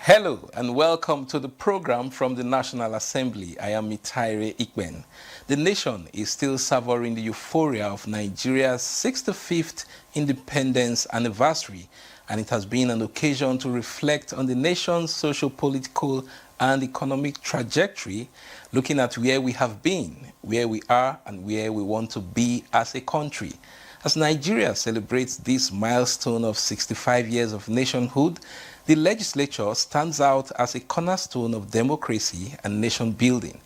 Hello and welcome to the program from the National Assembly. I am Mitaire Ikben. The nation is still savoring the euphoria of Nigeria's 65th independence anniversary, and it has been an occasion to reflect on the nation's socio-political and economic trajectory, looking at where we have been, where we are, and where we want to be as a country. As Nigeria celebrates this milestone of 65 years of nationhood, the legislature stands out as a cornerstone of democracy and nation building.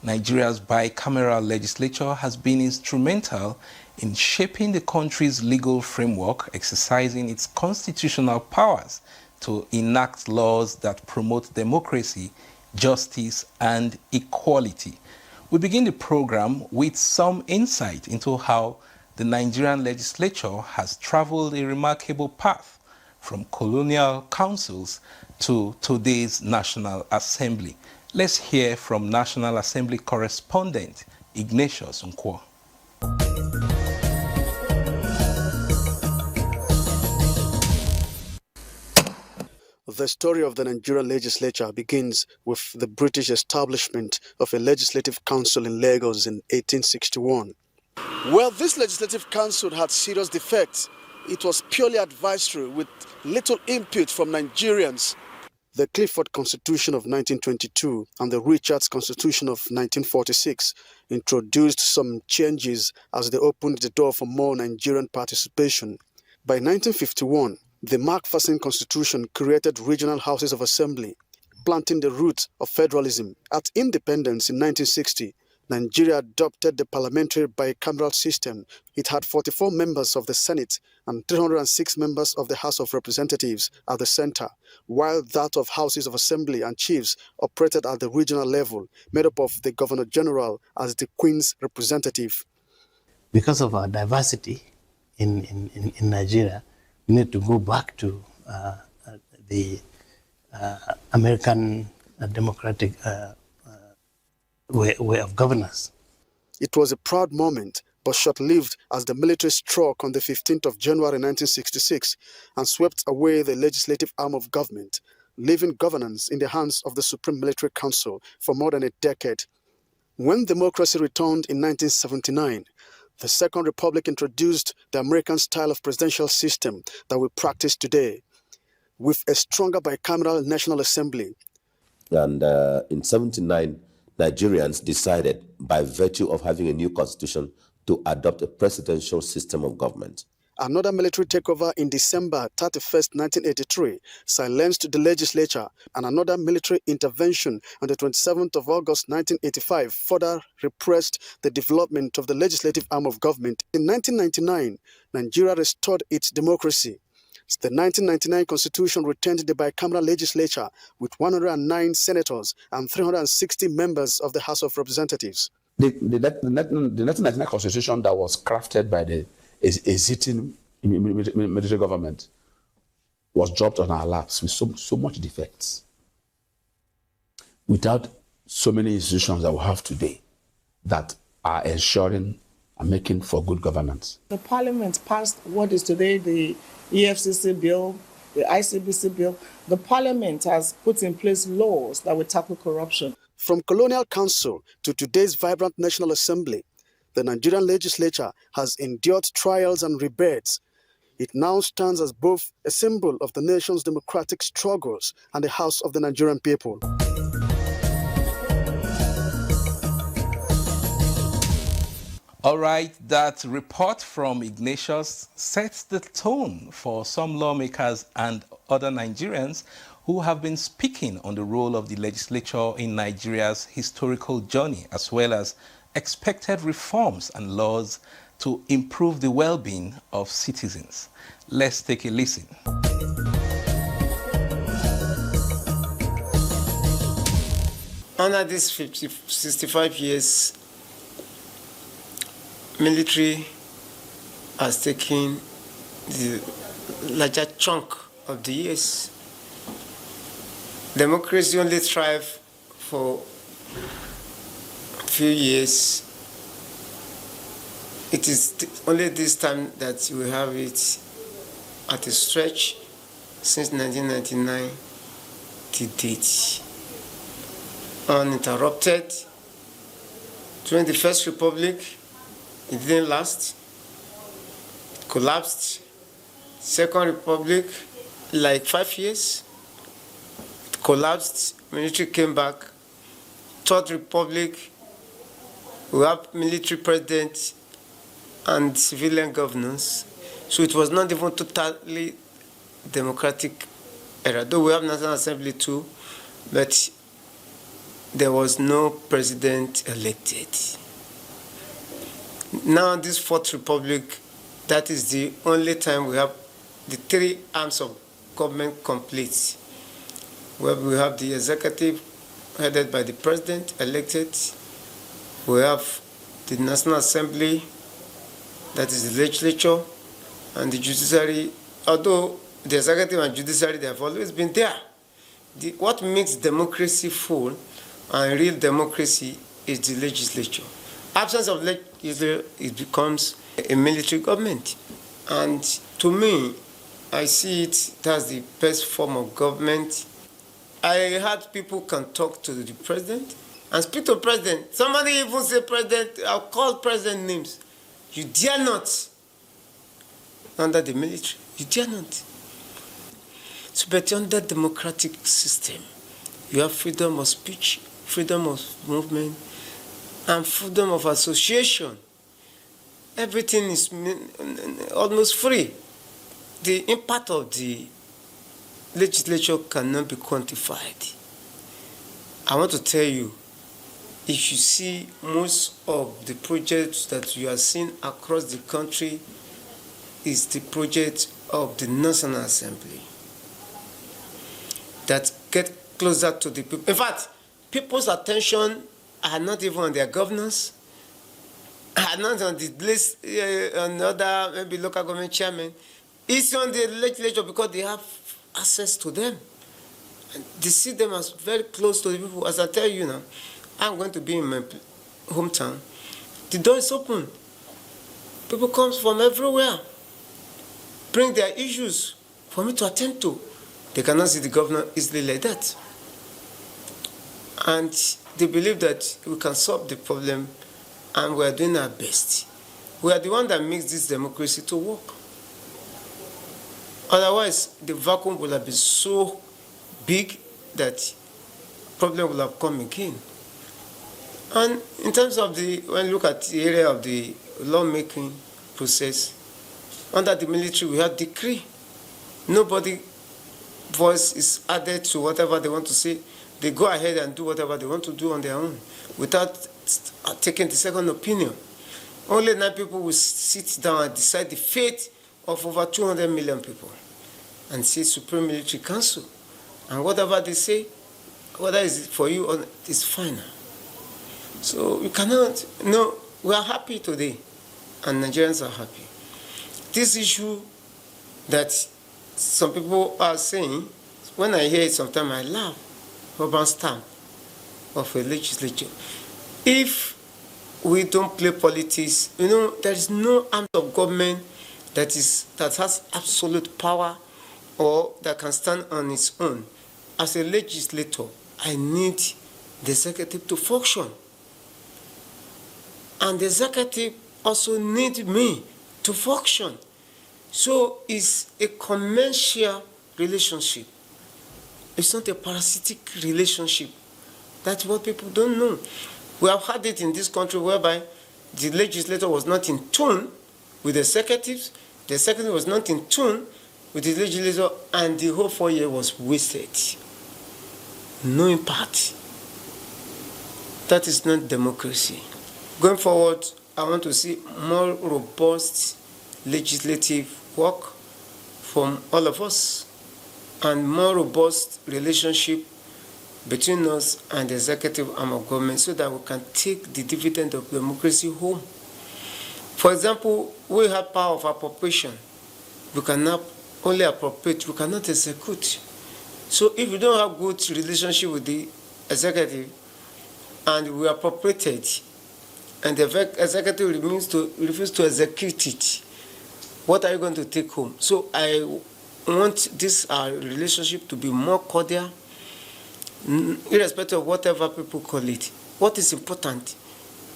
Nigeria's bicameral legislature has been instrumental in shaping the country's legal framework, exercising its constitutional powers to enact laws that promote democracy, justice, and equality. We begin the program with some insight into how the Nigerian legislature has traveled a remarkable path from colonial councils to today's National Assembly. Let's hear from National Assembly correspondent Ignatius Nkwo. The story of the Nigerian legislature begins with the British establishment of a legislative council in Lagos in 1861. Well, this legislative council had serious defects. It was purely advisory with little input from Nigerians. The Clifford Constitution of 1922 and the Richards Constitution of 1946 introduced some changes as they opened the door for more Nigerian participation. By 1951, the Macpherson Constitution created regional houses of assembly, planting the roots of federalism. At independence in 1960, Nigeria adopted the parliamentary bicameral system. It had 44 members of the Senate and 306 members of the House of Representatives at the center, while that of Houses of Assembly and Chiefs operated at the regional level, made up of the Governor General as the Queen's representative. Because of our diversity in Nigeria, we need to go back to the American democratic way of governance. It was a proud moment, but short-lived, as the military struck on the 15th of January 1966 and swept away the legislative arm of government, leaving governance in the hands of the Supreme Military Council for more than a decade. When democracy returned in 1979, the Second Republic introduced the American style of presidential system that we practice today, with a stronger bicameral National Assembly. And in 1979, Nigerians decided, by virtue of having a new constitution, to adopt a presidential system of government. Another military takeover in December 31st, 1983, silenced the legislature, and another military intervention on the 27th of August 1985 further repressed the development of the legislative arm of government. In 1999, Nigeria restored its democracy. The 1999 Constitution retained the bicameral legislature with 109 senators and 360 members of the House of Representatives. The 1999 Constitution that was crafted by a sitting military government was dropped on our laps with so much defects. Without so many institutions that we have today that are ensuring and making for good governance. The Parliament passed what is today the EFCC bill, the ICBC bill. The Parliament has put in place laws that will tackle corruption. From colonial council to today's vibrant National Assembly, the Nigerian legislature has endured trials and rebirths. It now stands as both a symbol of the nation's democratic struggles and the house of the Nigerian people. All right, that report from Ignatius sets the tone for some lawmakers and other Nigerians who have been speaking on the role of the legislature in Nigeria's historical journey, as well as expected reforms and laws to improve the well-being of citizens. Let's take a listen. Under these 65 years, military has taken the larger chunk of the years. Democracy only thrived for a few years. It is only this time that we have it at a stretch since 1999 candidate uninterrupted. During the First Republic, it didn't last. It collapsed. Second Republic, like 5 years, it collapsed. Military came back. Third Republic, we have military president and civilian governance. So it was not even totally democratic era. Though we have National Assembly too, but there was no president elected. Now this Fourth Republic, that is the only time we have the three arms of government complete, where we have the executive headed by the president elected, we have the National Assembly, that is the legislature, and the judiciary. Although the executive and judiciary, they have always been there. What makes democracy full and real democracy is the legislature. Absence of legislature, it becomes a military government. And to me, I see it as the best form of government. I heard people can talk to the president and speak to the president. Somebody even say, president, I'll call president names. You dare not under the military. You dare not. So, but under democratic system, you have freedom of speech, freedom of movement, and freedom of association. Everything is almost free. The impact of the legislature cannot be quantified. I want to tell you, if you see most of the projects that you are seeing across the country is the project of the National Assembly that get closer to the people. In fact, people's attention are not even on their governors, are not on the list, on other maybe local government chairman. It's on the legislature because they have access to them. And they see them as very close to the people. As I tell you now, I'm going to be in my hometown. The door is open. People come from everywhere, bring their issues for me to attend to. They cannot see the governor easily like that. And they believe that we can solve the problem, and we are doing our best. We are the one that makes this democracy to work. Otherwise, the vacuum will have been so big that problem will have come again. And in terms of when you look at the area of the lawmaking process, under the military we have decree. Nobody voice is added to whatever they want to say. They go ahead and do whatever they want to do on their own without taking the second opinion. Only 9 people will sit down and decide the fate of over 200 million people and say Supreme Military Council. And whatever they say, whether it's for you or it's final. So we cannot, we are happy today, and Nigerians are happy. This issue that some people are saying, when I hear it sometimes I laugh, rubber stamp of a legislature. If we don't play politics, there is no arm of government that has absolute power or that can stand on its own. As a legislator, I need the executive to function. And the executive also needs me to function. So it's a commercial relationship. It's not a parasitic relationship. That's what people don't know. We have had it in this country whereby the legislator was not in tune with the executives was not in tune with the legislature, and the whole 4 years was wasted. No impact. That is not democracy. Going forward, I want to see more robust legislative work from all of us and more robust relationship between us and the executive arm of government so that we can take the dividend of democracy home. For example, we have power of appropriation. We cannot only appropriate, we cannot execute. So if we don't have good relationship with the executive and we appropriated and the executive refuses to execute it, what are you going to take home? So I want this relationship to be more cordial irrespective of whatever people call it. What is important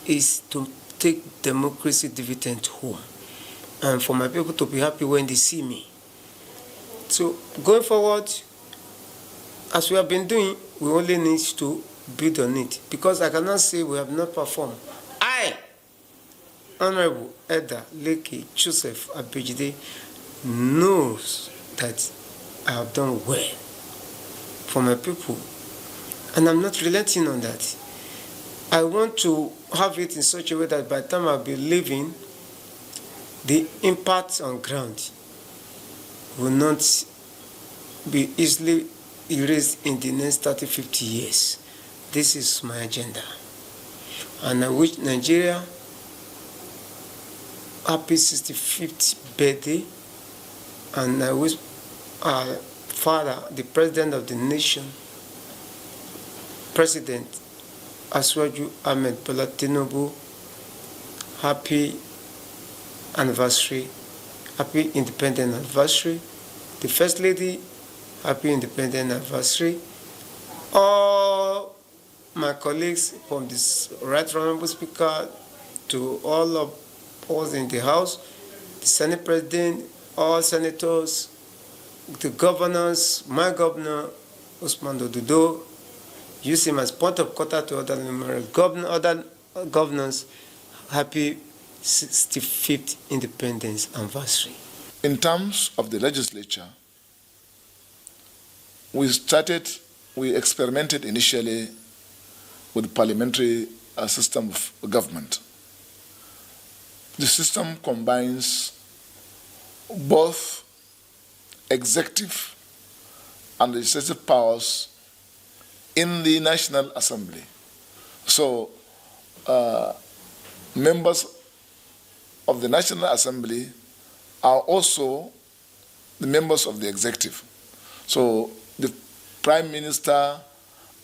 is to take democracy dividend home, and for my people to be happy when they see me. So going forward, as we have been doing, we only need to build on it, because I cannot say we have not performed. I, Honorable Edda Leke Joseph Abejide, knows that I have done well for my people, and I'm not relenting on that. I want to have it in such a way that by the time I'll be leaving, the impact on ground will not be easily erased in the next 30, 50 years. This is my agenda. And I wish Nigeria happy 65th birthday, and I wish our father, the president of the nation, President Asiwaju Ahmed Bola Tinubu, happy anniversary, happy independent anniversary. The First Lady, happy independent anniversary. All my colleagues, from this Right Honorable Speaker to all of us in the House, the Senate President, all senators, the governors, my governor, Usman Dododo, use him as point of contact to other numerous other governors, happy 65th independence anniversary. In terms of the legislature, we experimented initially with the parliamentary system of government. The system combines both executive and legislative powers in the National Assembly. So, members of the National Assembly are also the members of the executive. So, the Prime Minister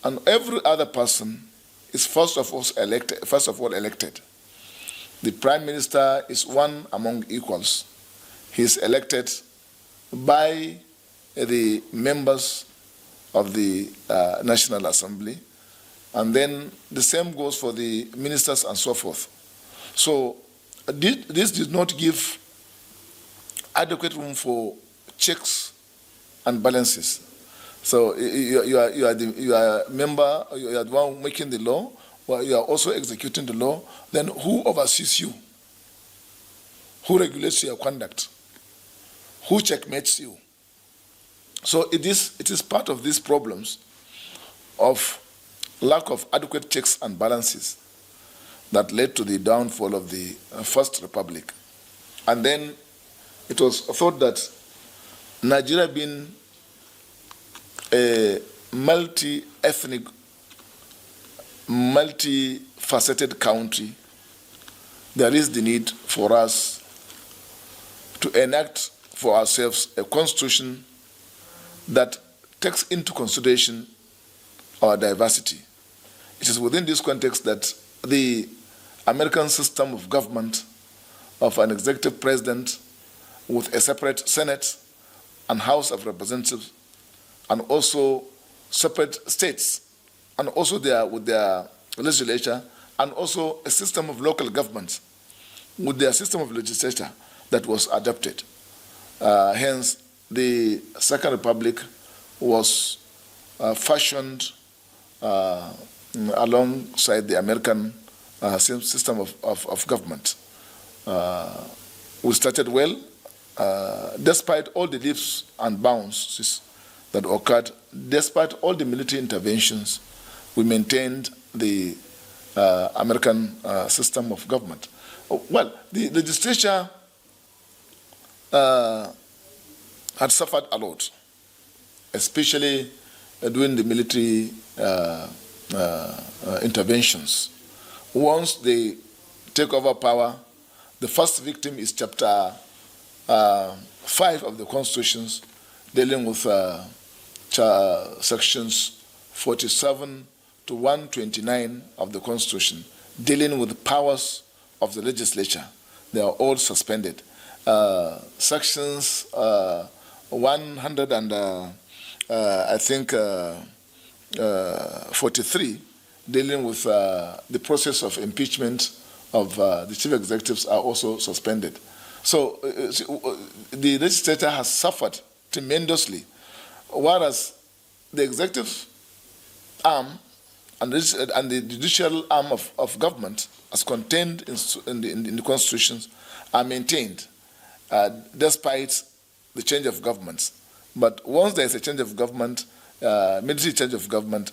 and every other person is first of all elected. The Prime Minister is one among equals. He is elected by the members of the National Assembly, and then the same goes for the ministers and so forth. So this did not give adequate room for checks and balances. So you are a member, you are the one making the law, or you are also executing the law. Then who oversees you? Who regulates your conduct? Who checkmates you? So it is part of these problems of lack of adequate checks and balances that led to the downfall of the First Republic. And then it was thought that Nigeria being a multi-ethnic, multi-faceted country, there is the need for us to enact for ourselves a constitution that takes into consideration our diversity. It is within this context that the American system of government of an executive president with a separate Senate and House of Representatives, and also separate states, and also with their legislature, and also a system of local governments with their system of legislature that was adopted. Hence, the Second Republic was fashioned alongside the American system of government. We started well, despite all the leaps and bounds that occurred, despite all the military interventions, we maintained the American system of government. Well, the legislature had suffered a lot, especially during the military interventions. Once they take over power, the first victim is Chapter 5 of the Constitutions, dealing with sections 47 to 129 of the Constitution, dealing with the powers of the legislature. They are all suspended. Sections 100 and 43 dealing with the process of impeachment of the chief executives are also suspended. So the legislature has suffered tremendously, whereas the executive arm and the judicial arm of government, as contained in the constitutions, are maintained despite the change of governments. But once there is a change of government, military change of government,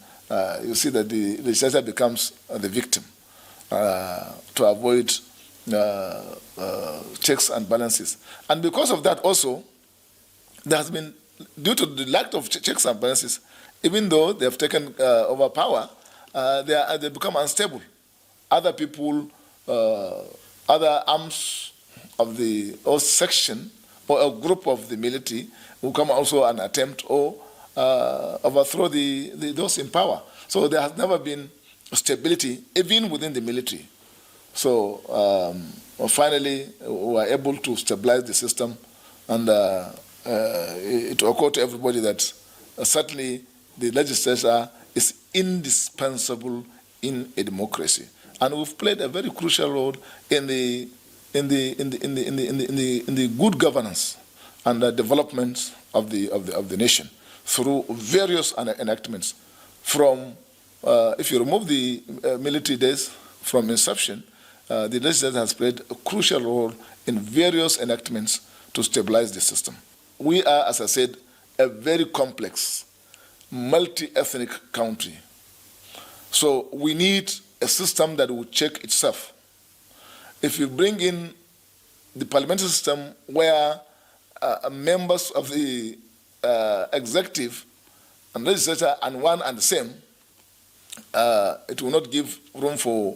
you see that the legislature becomes the victim to avoid checks and balances. And because of that also, there has been, due to the lack of checks and balances, even though they have taken over power, they become unstable. Other people, other arms of the section or a group of the military will come also and attempt or overthrow those in power. So there has never been stability even within the military. So finally, we were able to stabilize the system, and it occurred to everybody that certainly the legislature is indispensable in a democracy, and we've played a very crucial role in the good governance and the development of the nation through various enactments. From if you remove the military days from inception, the legislature has played a crucial role in various enactments to stabilize the system. We are, as I said, a very complex, multi-ethnic country. So we need a system that will check itself. If you bring in the parliamentary system where members of the executive and legislature are one and the same, it will not give room for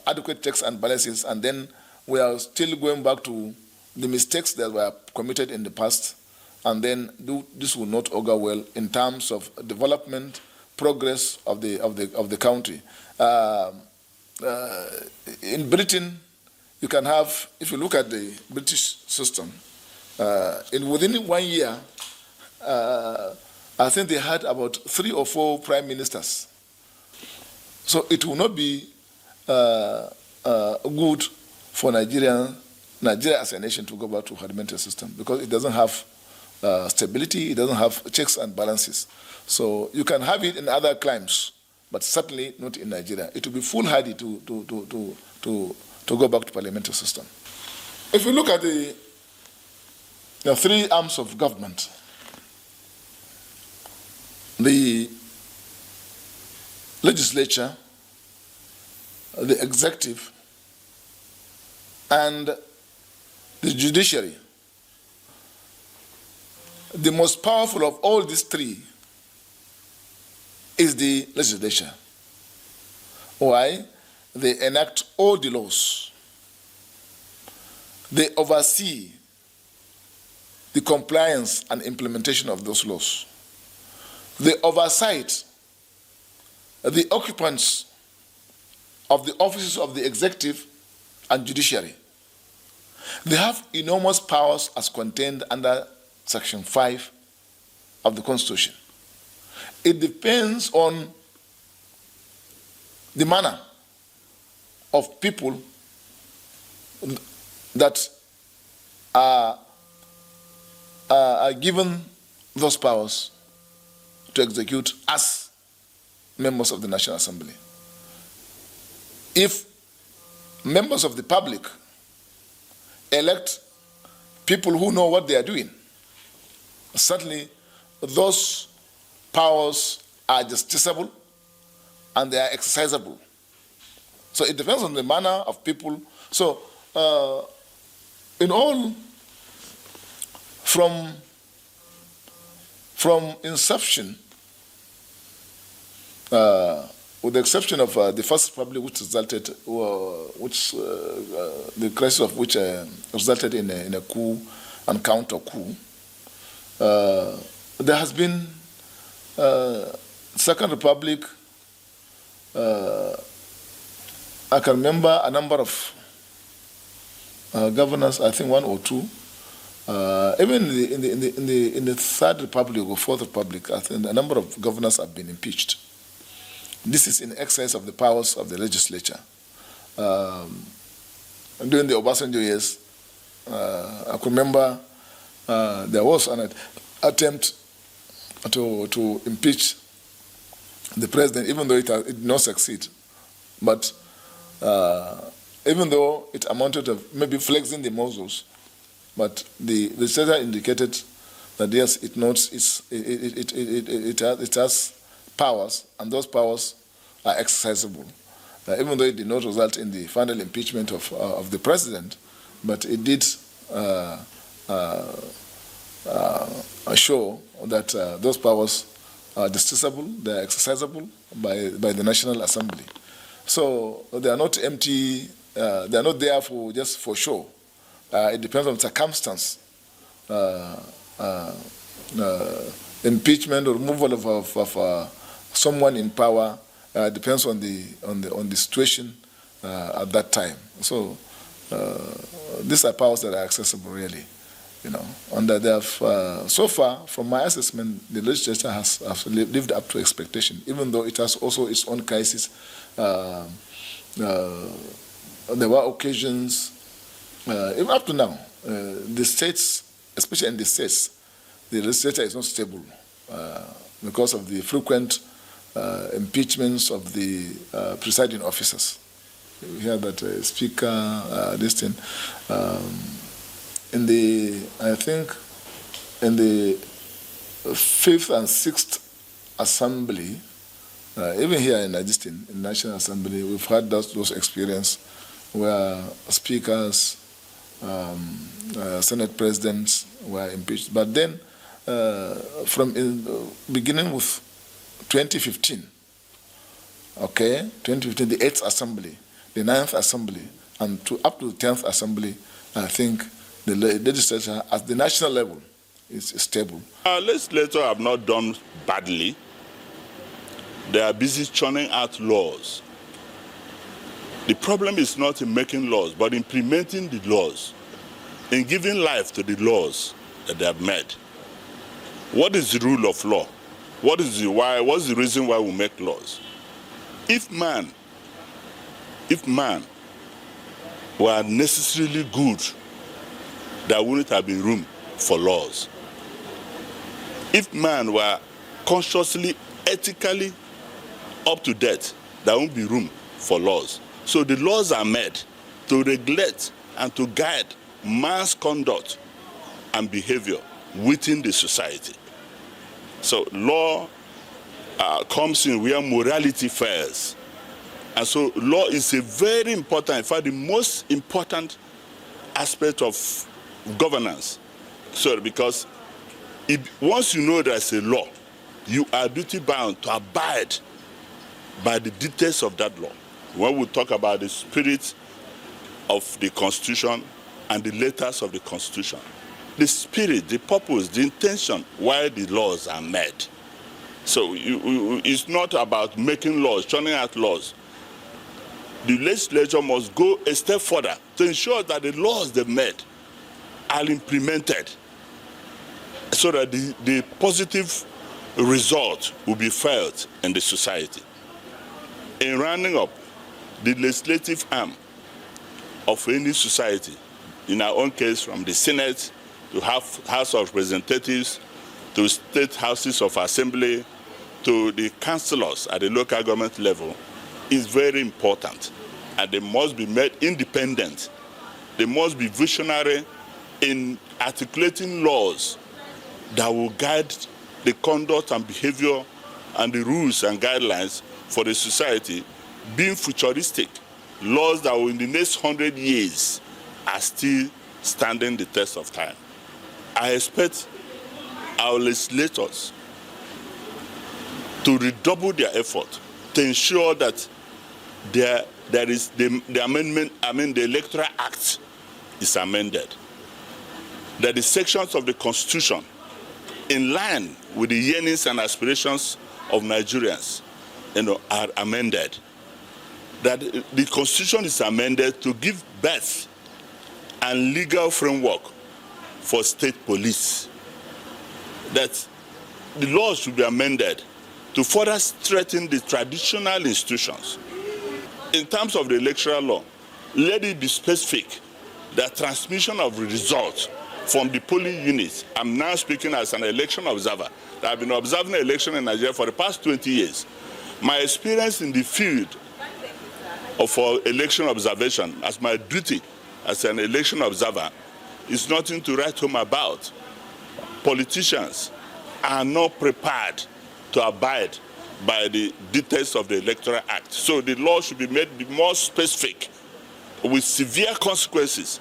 adequate checks and balances, and then we are still going back to the mistakes that were committed in the past, and then this will not augur well in terms of development, progress of the country. In Britain, you can have, if you look at the British system, within 1 year, I think they had about 3 or 4 prime ministers. So it will not be good for Nigeria as a nation to go back to a parliamentary system, because it doesn't have stability, it doesn't have checks and balances. So you can have it in other climes, but certainly not in Nigeria. It will be foolhardy to go back to parliamentary system. If you look at the 3 arms of government, the legislature, the executive, and the judiciary, the most powerful of all these 3 is the legislature. Why? They enact all the laws. They oversee the compliance and implementation of those laws. They oversight the occupants of the offices of the executive and judiciary. They have enormous powers as contained under Section 5 of the Constitution. It depends on the manner of people that are given those powers to execute as members of the National Assembly. If members of the public elect people who know what they are doing, certainly those powers are justiciable and they are exercisable. So it depends on the manner of people. So in all, from inception, with the exception of the First Republic, which resulted, the crisis of which resulted in a coup and counter coup, there has been Second Republic. I can remember a number of governors, I think 1 or 2, Even in the Third Republic or Fourth Republic, I think a number of governors have been impeached. This is in excess of the powers of the legislature. During the Obasanjo years, I could remember there was an attempt to impeach the president, even though it did not succeed. But even though it amounted to maybe flexing the muscles, but the legislature indicated that yes, it has powers, and those powers are exercisable. Even though it did not result in the final impeachment of the president, but it did show that those powers are justiciable, they are exercisable by the National Assembly. So they are not empty, they are not there just for show. It depends on circumstance. Impeachment or removal of someone in power depends on the situation at that time. So these are powers that are accessible, really, and that they have so far, from my assessment, the legislature has lived up to expectation, even though it has also its own crises. There were occasions, even up to now, the states, especially in the states, the legislature is not stable because of the frequent impeachments of the presiding officers. We hear that speaker, this thing. I think in the 5th and 6th Assembly, even here in Nigerian, in National Assembly, we've had those experiences where speakers, Senate presidents were impeached. But then, beginning with 2015, okay, 2015, the 8th Assembly, the 9th Assembly, and up to the 10th Assembly, I think the legislature at the national level is stable. Our legislators have not done badly. They are busy churning out laws. The problem is not in making laws, but implementing the laws, in giving life to the laws that they have made. What is the rule of law? What's the reason why we make laws? If man were necessarily good, there wouldn't have been room for laws. If man were consciously, ethically up to date, there won't be room for laws. So the laws are made to regulate and to guide man's conduct and behavior within the society. So law comes in where morality fails. And so law is a very important, in fact, the most important aspect of governance. So because once you know there's a law, you are duty bound to abide by the details of that law. When we talk about the spirit of the Constitution and the letters of the Constitution, the spirit, the purpose, the intention why the laws are made. So it's not about making laws, churning out laws. The legislature must go a step further to ensure that the laws they've made are implemented so that the positive result will be felt in the society. In rounding up, the legislative arm of any society, in our own case from the Senate to House of Representatives, to state houses of assembly, to the councillors at the local government level, is very important. And they must be made independent. They must be visionary in articulating laws that will guide the conduct and behavior and the rules and guidelines for the society, being futuristic. Laws that will in the next 100 years are still standing the test of time. I expect our legislators to redouble their effort to ensure that there is the amendment, the Electoral Act is amended, that the sections of the Constitution in line with the yearnings and aspirations of Nigerians, are amended, that the Constitution is amended to give birth and legal framework for state police, that the laws should be amended to further strengthen the traditional institutions. In terms of the electoral law, let it be specific that transmission of results from the polling units, I'm now speaking as an election observer, that I've been observing the election in Nigeria for the past 20 years. My experience in the field of election observation as my duty as an election observer is nothing to write home about. Politicians are not prepared to abide by the details of the Electoral Act. So the law should be made more specific with severe consequences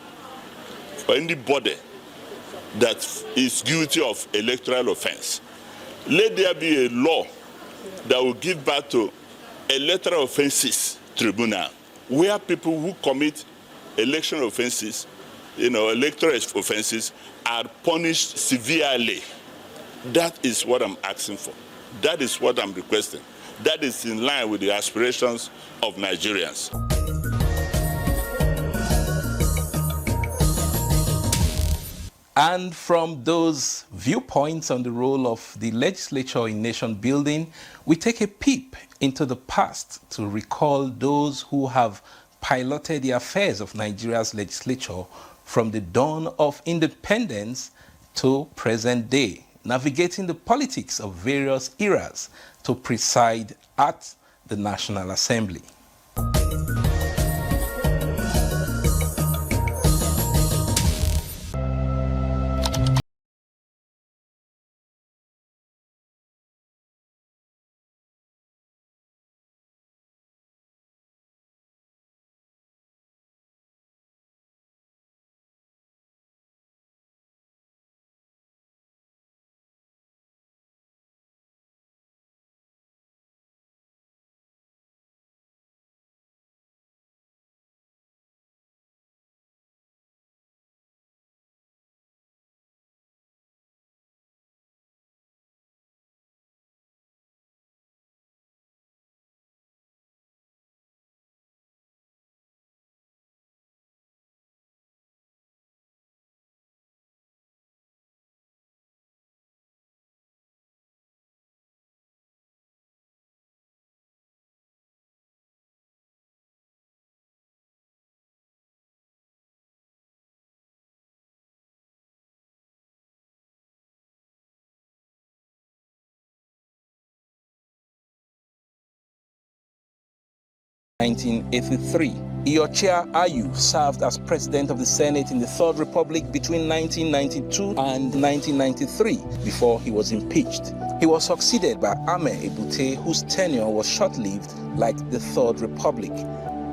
for anybody that is guilty of electoral offense. Let there be a law that will give back to electoral offenses tribunal, where people who commit election offenses, electoral offenses, are punished severely. That is what I'm asking for. That is what I'm requesting. That is in line with the aspirations of Nigerians. And from those viewpoints on the role of the legislature in nation building, we take a peep into the past to recall those who have piloted the affairs of Nigeria's legislature from the dawn of independence to present day, navigating the politics of various eras to preside at the National Assembly. In 1983, Iochia Ayu served as president of the Senate in the Third Republic between 1992 and 1993 before he was impeached. He was succeeded by Ame Ebute, whose tenure was short-lived like the Third Republic.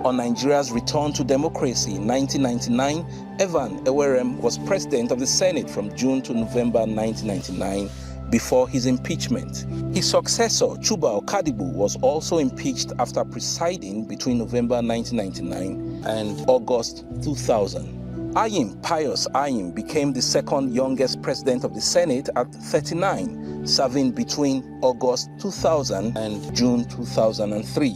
On Nigeria's return to democracy in 1999, Evan Ewerem was president of the Senate from June to November 1999 before his impeachment. His successor, Chuba Okadibu, was also impeached after presiding between November 1999 and August 2000. Ayim Pius Ayim became the second youngest president of the Senate at 39, serving between August 2000 and June 2003.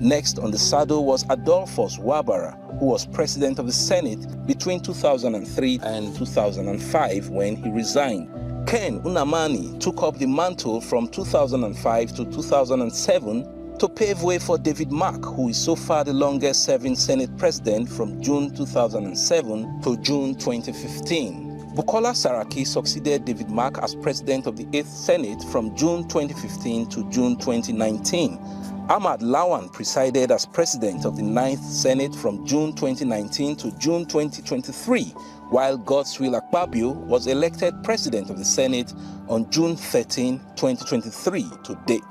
Next on the saddle was Adolphus Wabara, who was president of the Senate between 2003 and 2005 when he resigned. Ken Unamani took up the mantle from 2005 to 2007 to pave way for David Mark, who is so far the longest-serving Senate president from June 2007 to June 2015. Bukola Saraki succeeded David Mark as president of the 8th Senate from June 2015 to June 2019. Ahmad Lawan presided as president of the 9th Senate from June 2019 to June 2023, while Godswill Akpabio was elected president of the Senate on June 13, 2023 to date.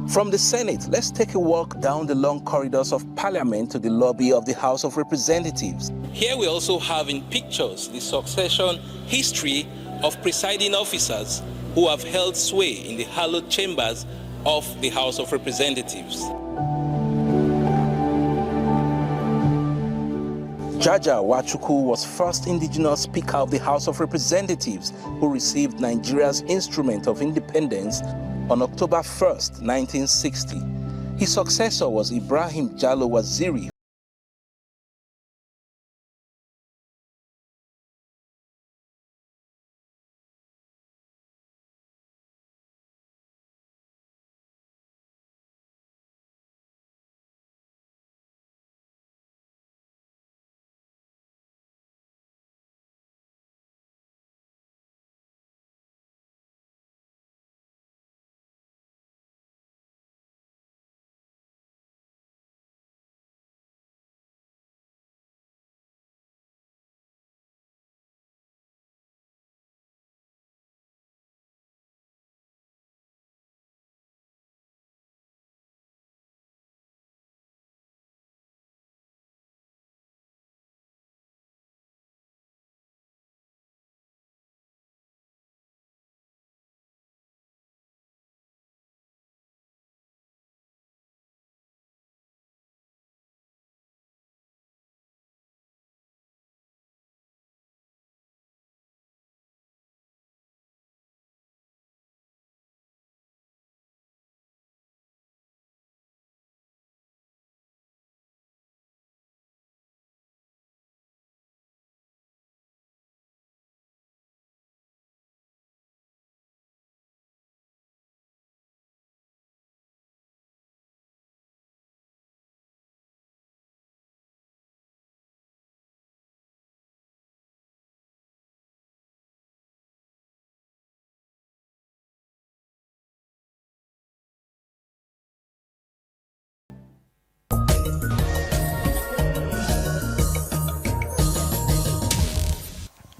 From the Senate, let's take a walk down the long corridors of Parliament to the lobby of the House of Representatives. Here we also have in pictures the succession history of presiding officers who have held sway in the hallowed chambers of the House of Representatives. Jaja Wachuku was first indigenous Speaker of the House of Representatives who received Nigeria's Instrument of Independence on October 1st, 1960. His successor was Ibrahim Jallo Waziri,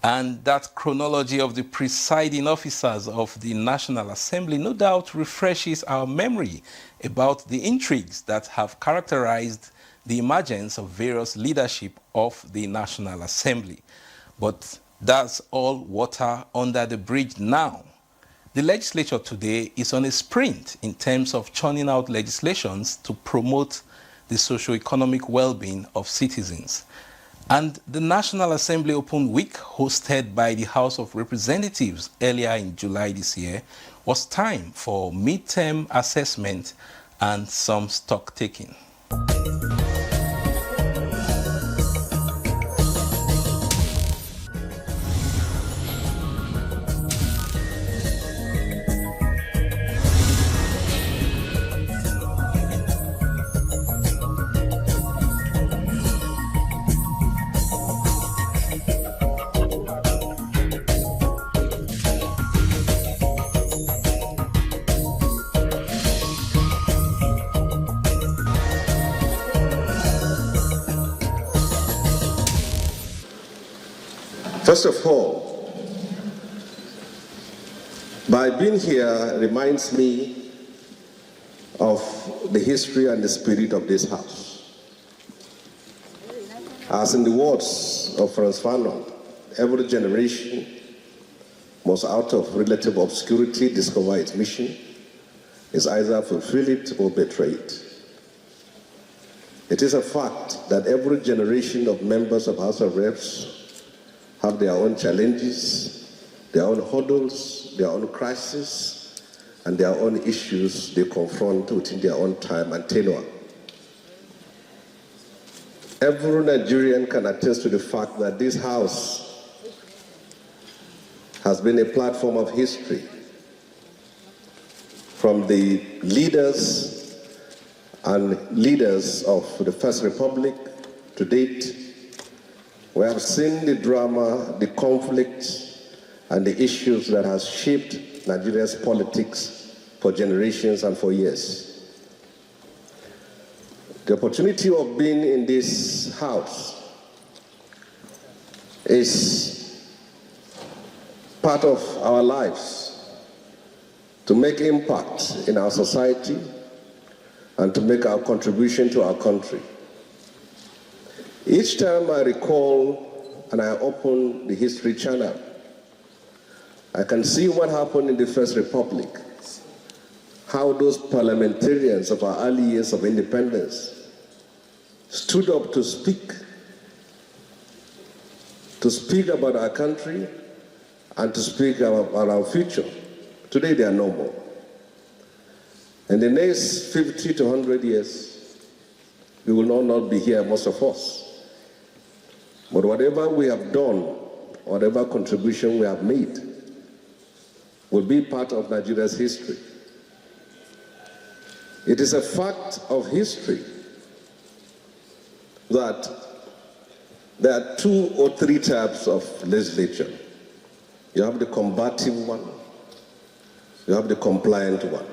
And that chronology of the presiding officers of the National Assembly no doubt refreshes our memory about the intrigues that have characterized the emergence of various leadership of the National Assembly. But that's all water under the bridge now. The legislature today is on a sprint in terms of churning out legislations to promote the socio-economic well-being of citizens. And the National Assembly Open Week, hosted by the House of Representatives earlier in July this year, was time for midterm assessment and some stock taking. First of all, by being here reminds me of the history and the spirit of this house. As in the words of Franz Fanon, every generation must out of relative obscurity discover its mission, is either fulfill it or betray it. It is a fact that every generation of members of House of Reps have their own challenges, their own hurdles, their own crises, and their own issues they confront within their own time and tenure. Every Nigerian can attest to the fact that this house has been a platform of history. From the leaders and leaders of the First Republic to date, we have seen the drama, the conflict, and the issues that has shaped Nigeria's politics for generations and for years. The opportunity of being in this house is part of our lives to make impact in our society and to make our contribution to our country. Each time I recall and I open the History Channel, I can see what happened in the First Republic, how those parliamentarians of our early years of independence stood up to speak about our country and to speak about our future. Today they are no more. In the next 50 to 100 years, we will not be here, most of us. But whatever we have done, whatever contribution we have made, will be part of Nigeria's history. It is a fact of history that there are 2 or 3 types of legislature. You have the combative one, you have the compliant one.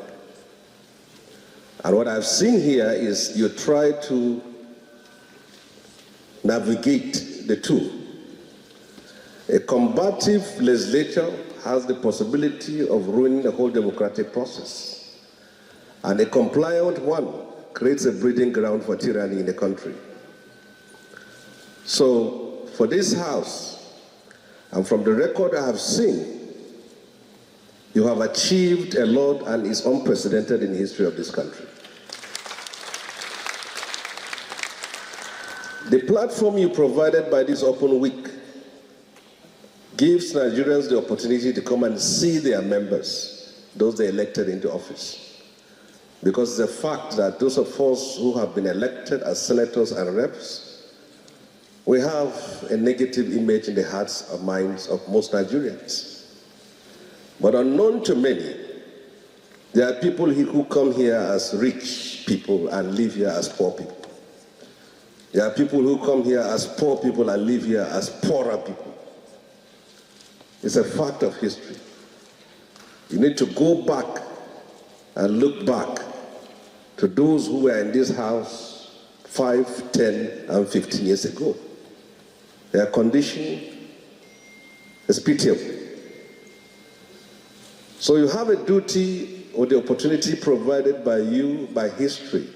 And what I've seen here is you try to navigate the two. A combative legislature has the possibility of ruining the whole democratic process. And a compliant one creates a breeding ground for tyranny in the country. So for this house, and from the record I have seen, you have achieved a lot and is unprecedented in the history of this country. The platform you provided by this open week gives Nigerians the opportunity to come and see their members, those they elected into office. Because it's a fact that those of us who have been elected as senators and reps, we have a negative image in the hearts and minds of most Nigerians. But unknown to many, there are people who come here as rich people and live here as poor people. There are people who come here as poor people and live here as poorer people. It's a fact of history. You need to go back and look back to those who were in this house 5, 10, and 15 years ago. Their condition, It's pitiable. So you have a duty or the opportunity provided by you, by history,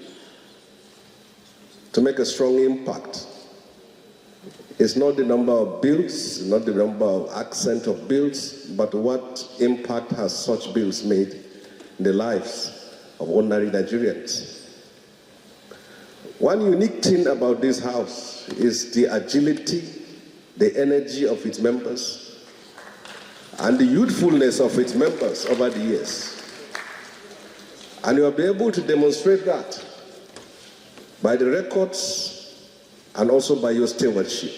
to make a strong impact. It's not the number of bills, not the number of accent of bills, but what impact has such bills made in the lives of ordinary Nigerians. One unique thing about this house is the agility, the energy of its members, and the youthfulness of its members over the years. And you will be able to demonstrate that by the records and also by your stewardship.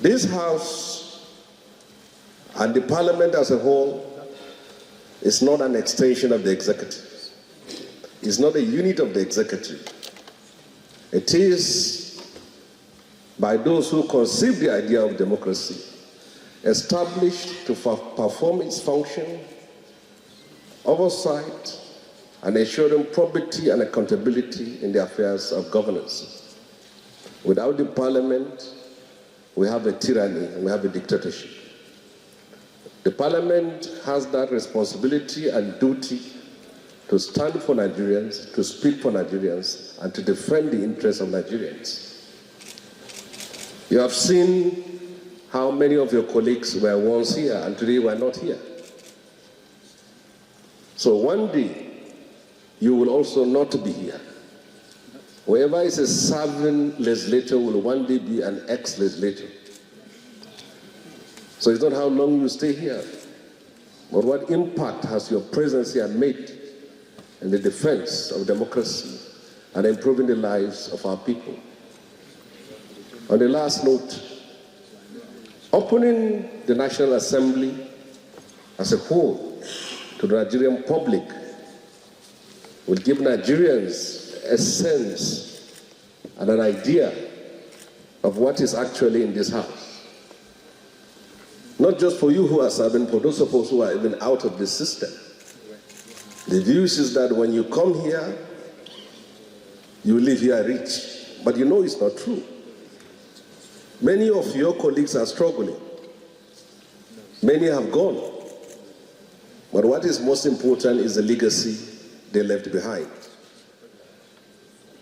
This house and the parliament as a whole is not an extension of the executive. It's not a unit of the executive. It is, by those who conceived the idea of democracy, established to perform its function, oversight, and ensuring probity and accountability in the affairs of governance. Without the parliament, we have a tyranny and we have a dictatorship. The parliament has that responsibility and duty to stand for Nigerians, to speak for Nigerians, and to defend the interests of Nigerians. You have seen how many of your colleagues were once here and today were not here. So one day, you will also not be here. Whoever is a serving legislator will one day be an ex-legislator. So it's not how long you stay here, but what impact has your presence here made in the defense of democracy and improving the lives of our people. On the last note, opening the National Assembly as a whole to the Nigerian public will give Nigerians a sense and an idea of what is actually in this house. Not just for you who are serving, for those of us who are even out of the system. The view is that when you come here, you leave here rich. But you know it's not true. Many of your colleagues are struggling. Many have gone. But what is most important is the legacy they left behind.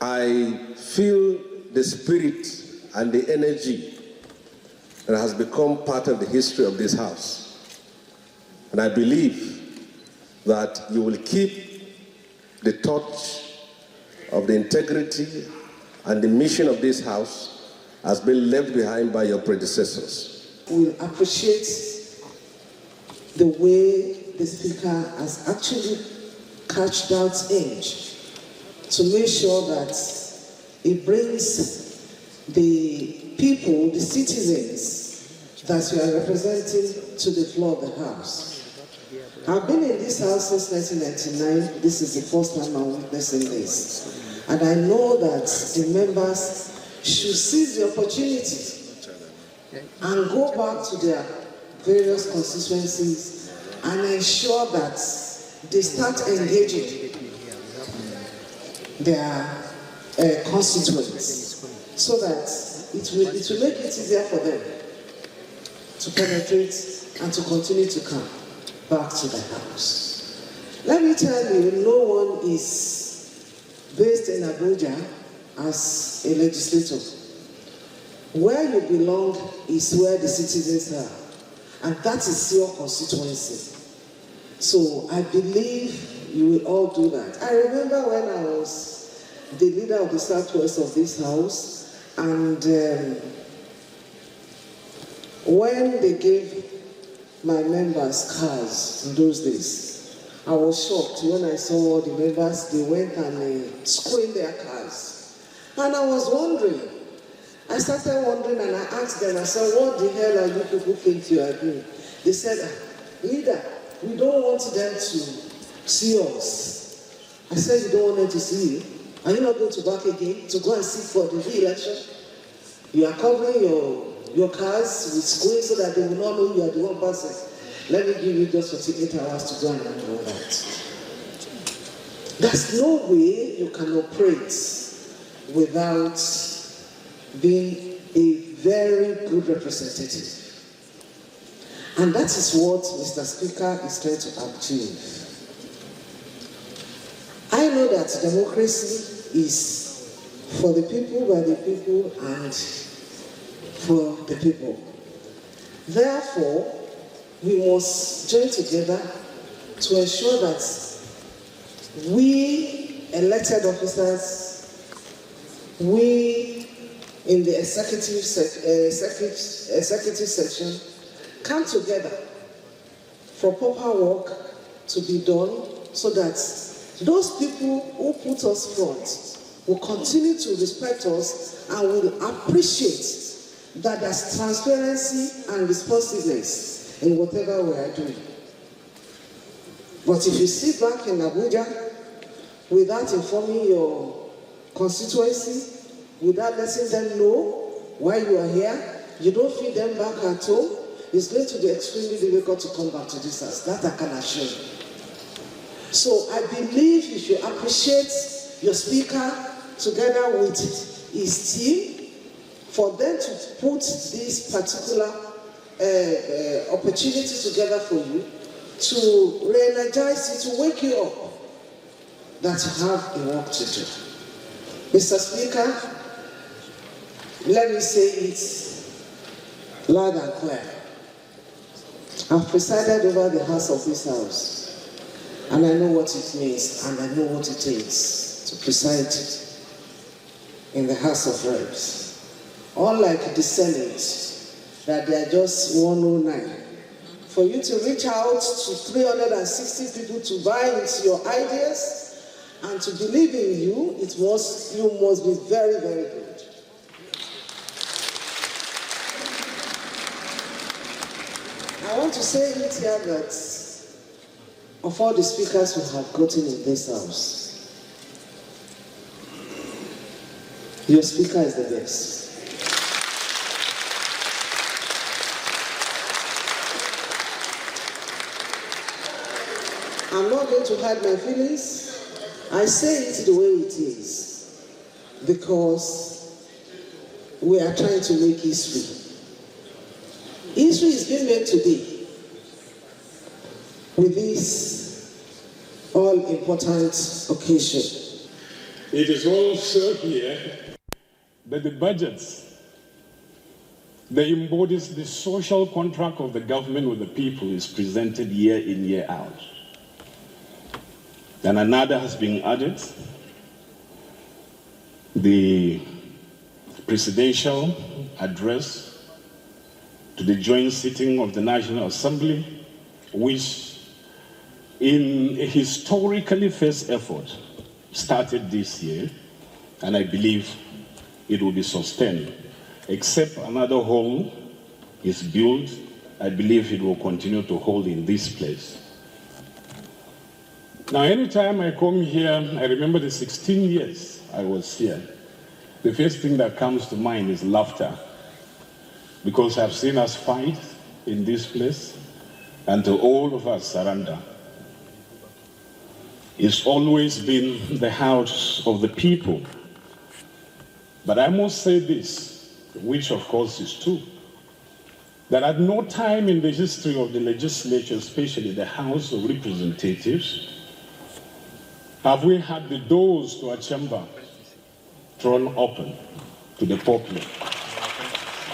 I feel the spirit and the energy that has become part of the history of this house. And I believe that you will keep the torch of the integrity and the mission of this house has been left behind by your predecessors. We appreciate the way the Speaker has actually catched out age to make sure that it brings the people, the citizens that you are representing to the floor of the House. I've been in this house since 1999. This is the first time I'm witnessing this. And I know that the members should seize the opportunity and go back to their various constituencies and ensure that they start engaging their constituents so that it will make it easier for them to penetrate and to continue to come back to the house. Let me tell you, no one is based in Abuja as a legislator. Where you belong is where the citizens are, and that is your constituency. So I believe you will all do that. I remember when I was the leader of the Southwest of this house, and when they gave my members cars in those days, I was shocked when I saw all the members, they went and screened their cars. And I was wondering, I started wondering and I asked them, I said, what the hell are you people think you are doing? They said, leader, we don't want them to see us. I said, you don't want them to see you? Are you not going to back again to go and seek for the re-election? You are covering your cars with screens so that they will not know you are the one person. Let me give you just 48 hours to go and do all that. There's no way you can operate without being a very good representative. And that is what Mr. Speaker is trying to achieve. I know that democracy is for the people, by the people, and for the people. Therefore, we must join together to ensure that we elected officers, we in the executive section come together for proper work to be done so that those people who put us front will continue to respect us and will appreciate that there's transparency and responsiveness in whatever we are doing. But if you sit back in Abuja without informing your constituency, without letting them know why you are here, you don't feed them back at home, it's going to be extremely difficult to come back to this house. That I can assure you. So I believe you should appreciate your speaker together with his team for them to put this particular opportunity together for you, to re-energize you, to wake you up, that you have a work to do. Mr. Speaker, let me say it loud and clear. I've presided over the house of this house, and I know what it means, and I know what it takes to preside in the House of Reps. Unlike the Senate, that they are just 109. For you to reach out to 360 people to buy into your ideas and to believe in you, you must be very, very good. I want to say it here that of all the speakers we have gotten in this house, your speaker is the best. I'm not going to hide my feelings. I say it the way it is because we are trying to make history. History is being made today with this all-important occasion. It is also here that the budgets that embodies the social contract of the government with the people is presented year in, year out. And another has been added, the presidential address to the joint sitting of the National Assembly, which in a historically first effort started this year, and I believe it will be sustained. Except another hall is built, I believe it will continue to hold in this place. Now, anytime I come here, I remember the 16 years I was here. The first thing that comes to mind is laughter, because I've seen us fight in this place until all of us surrender. It's always been the house of the people. But I must say this, which of course is true, that at no time in the history of the legislature, especially the House of Representatives, have we had the doors to our chamber thrown open to the public?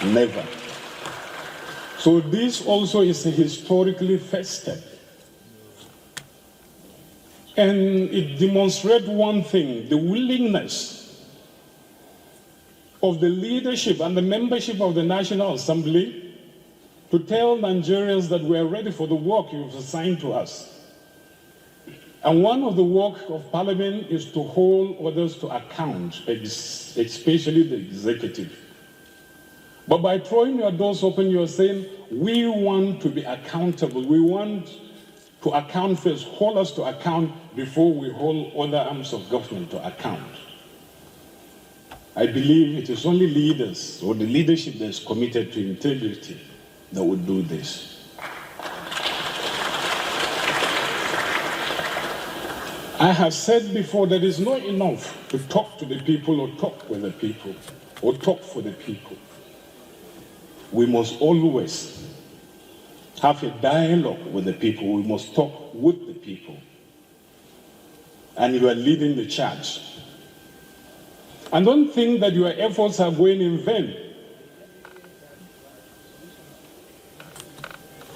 Never. So this also is a historically first step. And it demonstrates one thing, the willingness of the leadership and the membership of the National Assembly to tell Nigerians that we are ready for the work you've assigned to us. And one of the work of Parliament is to hold others to account, especially the executive. But by throwing your doors open, you're saying, we want to be accountable. We want to account first, hold us to account before we hold other arms of government to account. I believe it is only leaders or the leadership that is committed to integrity that would do this. I have said before that it's not enough to talk to the people or talk with the people or talk for the people. We must always have a dialogue with the people. We must talk with the people. And you are leading the charge. And don't think that your efforts are going in vain.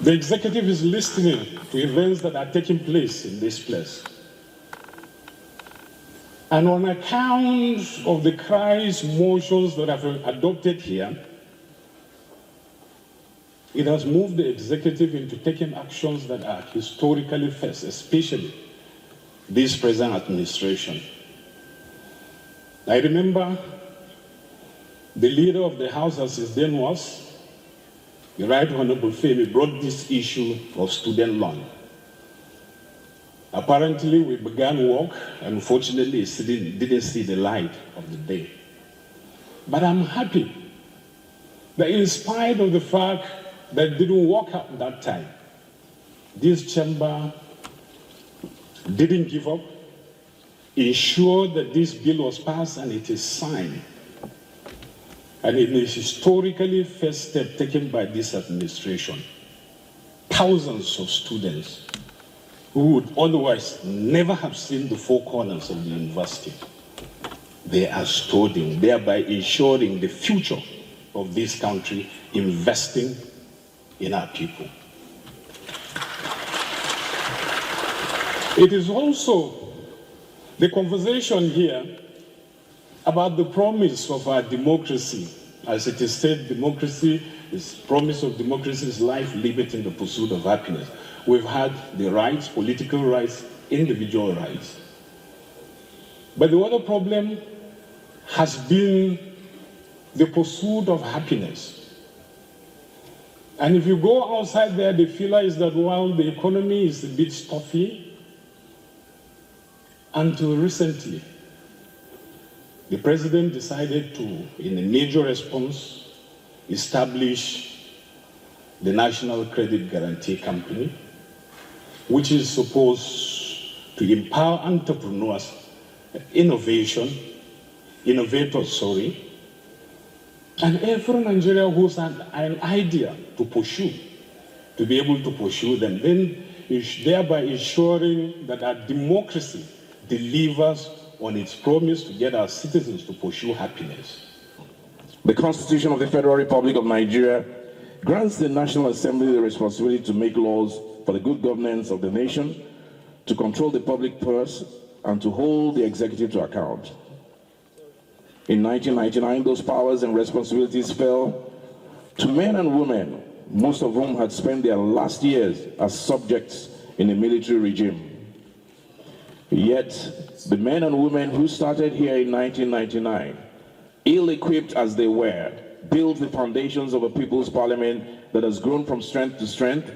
The executive is listening to events that are taking place in this place. And on account of the cries, motions that have been adopted here, it has moved the executive into taking actions that are historically first, especially this present administration. I remember the leader of the House, as his name was, the Right Honorable Femi, brought this issue of student loan. Apparently, we began work, and unfortunately, it didn't see the light of the day. But I'm happy that in spite of the fact that it didn't work out that time, this chamber didn't give up, ensured that this bill was passed and it is signed. And it is historically first step taken by this administration. Thousands of students who would otherwise never have seen the four corners of the university, they are studying, thereby ensuring the future of this country, investing in our people. It is also the conversation here about the promise of our democracy. As it is said, democracy is promise of democracy is life, liberty, and the pursuit of happiness. We've had the rights, political rights, individual rights. But the other problem has been the pursuit of happiness. And if you go outside there, the feeler is that while the economy is a bit stuffy, until recently, the president decided to, in a major response, establish the National Credit Guarantee Company, which is supposed to empower entrepreneurs, innovators, and every Nigerian who's an idea to pursue, to be able to pursue them, then thereby ensuring that our democracy delivers on its promise to get our citizens to pursue happiness. The Constitution of the Federal Republic of Nigeria grants the National Assembly the responsibility to make laws for the good governance of the nation, to control the public purse, and to hold the executive to account. In 1999, those powers and responsibilities fell to men and women, most of whom had spent their last years as subjects in a military regime. Yet, the men and women who started here in 1999, ill-equipped as they were, built the foundations of a people's parliament that has grown from strength to strength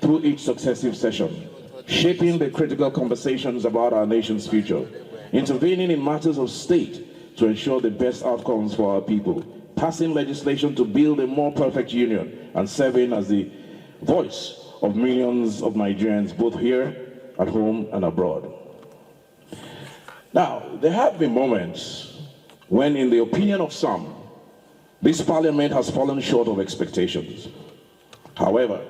through each successive session, shaping the critical conversations about our nation's future, intervening in matters of state to ensure the best outcomes for our people, passing legislation to build a more perfect union, and serving as the voice of millions of Nigerians, both here, at home, and abroad. Now, there have been moments when, in the opinion of some, this parliament has fallen short of expectations. However,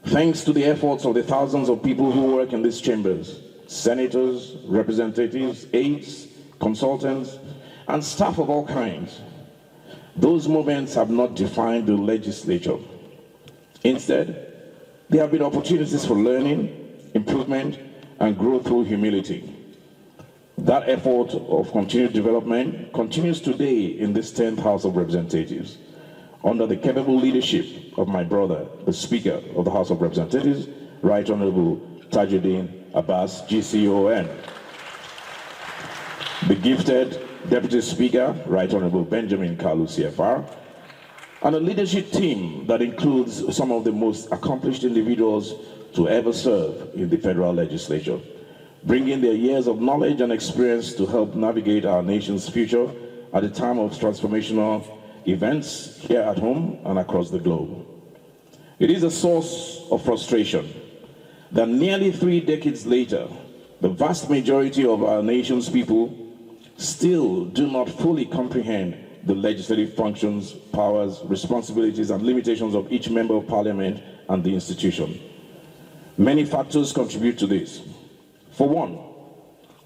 thanks to the efforts of the thousands of people who work in these chambers, senators, representatives, aides, consultants, and staff of all kinds, those moments have not defined the legislature. Instead, there have been opportunities for learning, improvement, and growth through humility. That effort of continued development continues today in this 10th House of Representatives, under the capable leadership of my brother, the Speaker of the House of Representatives, Right Honorable Tajuddin Abbas, GCON. The gifted Deputy Speaker, Right Honorable Benjamin Kalu, CFR, and a leadership team that includes some of the most accomplished individuals to ever serve in the federal legislature, bringing their years of knowledge and experience to help navigate our nation's future at a time of transformational events here at home and across the globe. It is a source of frustration that nearly 3 decades later, the vast majority of our nation's people still do not fully comprehend the legislative functions, powers, responsibilities, and limitations of each member of parliament and the institution. Many factors contribute to this. For one,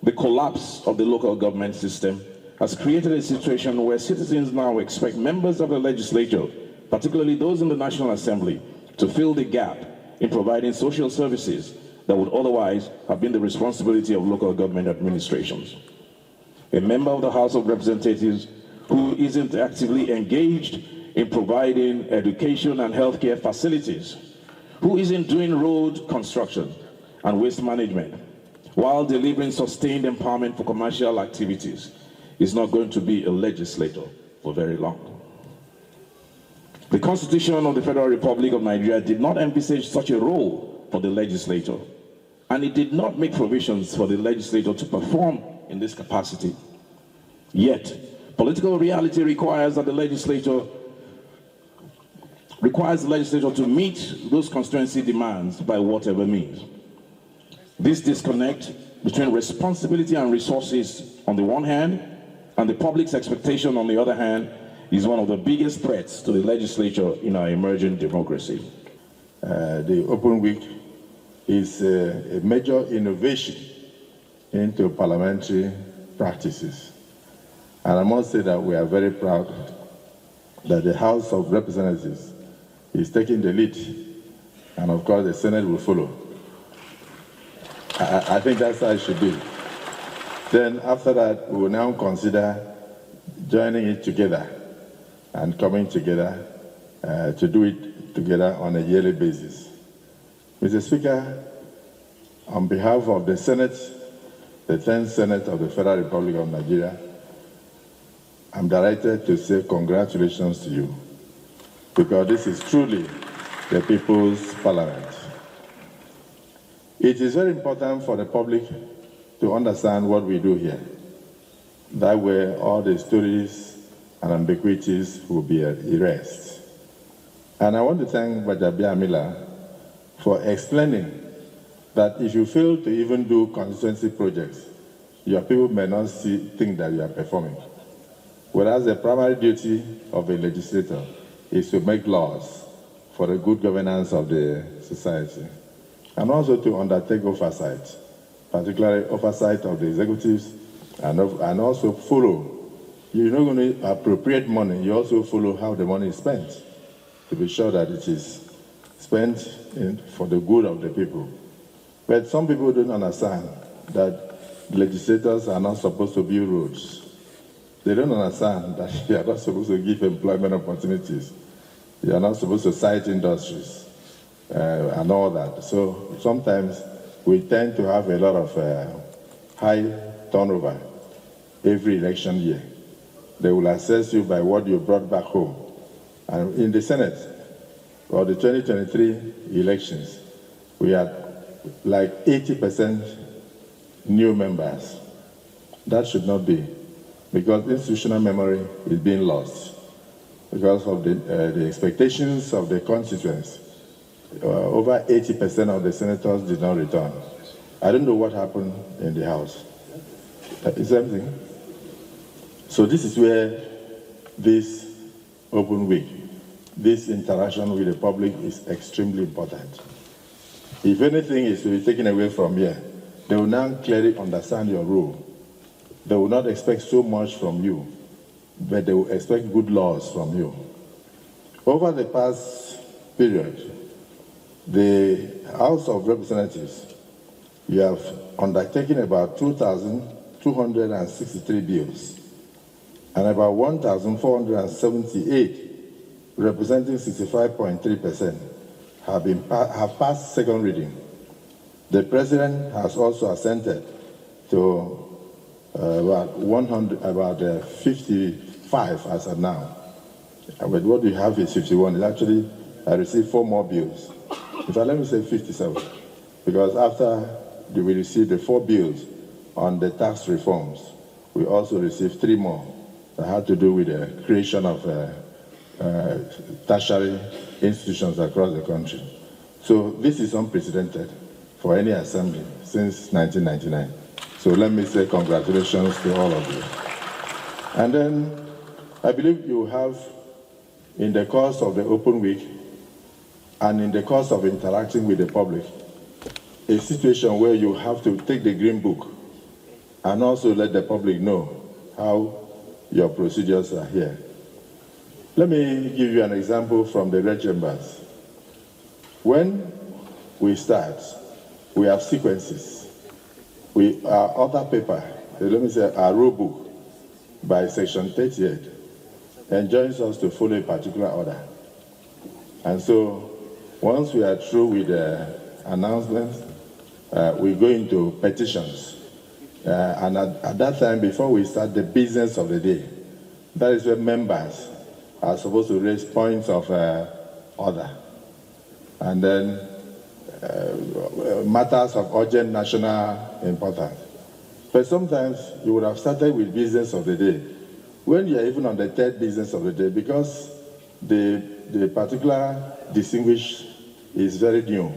the collapse of the local government system has created a situation where citizens now expect members of the legislature, particularly those in the National Assembly, to fill the gap in providing social services that would otherwise have been the responsibility of local government administrations. A member of the House of Representatives who isn't actively engaged in providing education and healthcare facilities, who isn't doing road construction and waste management, while delivering sustained empowerment for commercial activities, is not going to be a legislator for very long. The Constitution of the Federal Republic of Nigeria did not envisage such a role for the legislator, and it did not make provisions for the legislator to perform in this capacity. Yet, political reality requires the legislature to meet those constituency demands by whatever means. This disconnect between responsibility and resources on the one hand and the public's expectation on the other hand is one of the biggest threats to the legislature in our emerging democracy. The Open Week is a major innovation into parliamentary practices. And I must say that we are very proud that the House of Representatives is taking the lead, and of course the Senate will follow. I think that's how it should be. Then after that, we will now consider joining it together and coming together to do it together on a yearly basis. Mr. Speaker, on behalf of the Senate, the 10th Senate of the Federal Republic of Nigeria, I'm delighted to say congratulations to you, because this is truly the People's Parliament. It is very important for the public to understand what we do here. That way, all the stories and ambiguities will be erased. And I want to thank Bajabia Miller for explaining that if you fail to even do constituency projects, your people may not think that you are performing. Whereas the primary duty of a legislator is to make laws for the good governance of the society, and also to undertake oversight, particularly oversight of the executives, and also follow. You're not going to appropriate money, you also follow how the money is spent, to be sure that it is spent for the good of the people. But some people don't understand that legislators are not supposed to build roads. They don't understand that you are not supposed to give employment opportunities. You are not supposed to cite industries and all that. So sometimes we tend to have a lot of high turnover every election year. They will assess you by what you brought back home. And in the Senate, for the 2023 elections, we had like 80% new members. That should not be, because institutional memory is being lost because of the expectations of the constituents. Over 80% of the senators did not return. I don't know what happened in the House. Is everything? So this is where this Open Week, this interaction with the public is extremely important. If anything is to be taken away from here, they will now clearly understand your role. They will not expect so much from you, but they will expect good laws from you. Over the past period, the House of Representatives, you have undertaken about 2,263 bills, and about 1,478, representing 65.3%, have passed second reading. The President has also assented to about 55 as of now. But what we have is 51. It actually, I received 4 more bills. In fact, let me say 57, because after we received the 4 bills on the tax reforms, we also received 3 more that had to do with the creation of tertiary institutions across the country. So this is unprecedented for any assembly since 1999. So let me say congratulations to all of you. And then I believe you have, in the course of the Open Week, and in the course of interacting with the public, a situation where you have to take the green book and also let the public know how your procedures are here. Let me give you an example from the red chambers. When we start, we have sequences. Our other paper, let me say our rule book by section 38, enjoins us to follow a particular order. And so once we are through with the announcements, we go into petitions. And at that time, before we start the business of the day, that is where members are supposed to raise points of order. And then matters of urgent national importance. But sometimes you would have started with business of the day. When you are even on the third business of the day, because the particular distinguished is very new,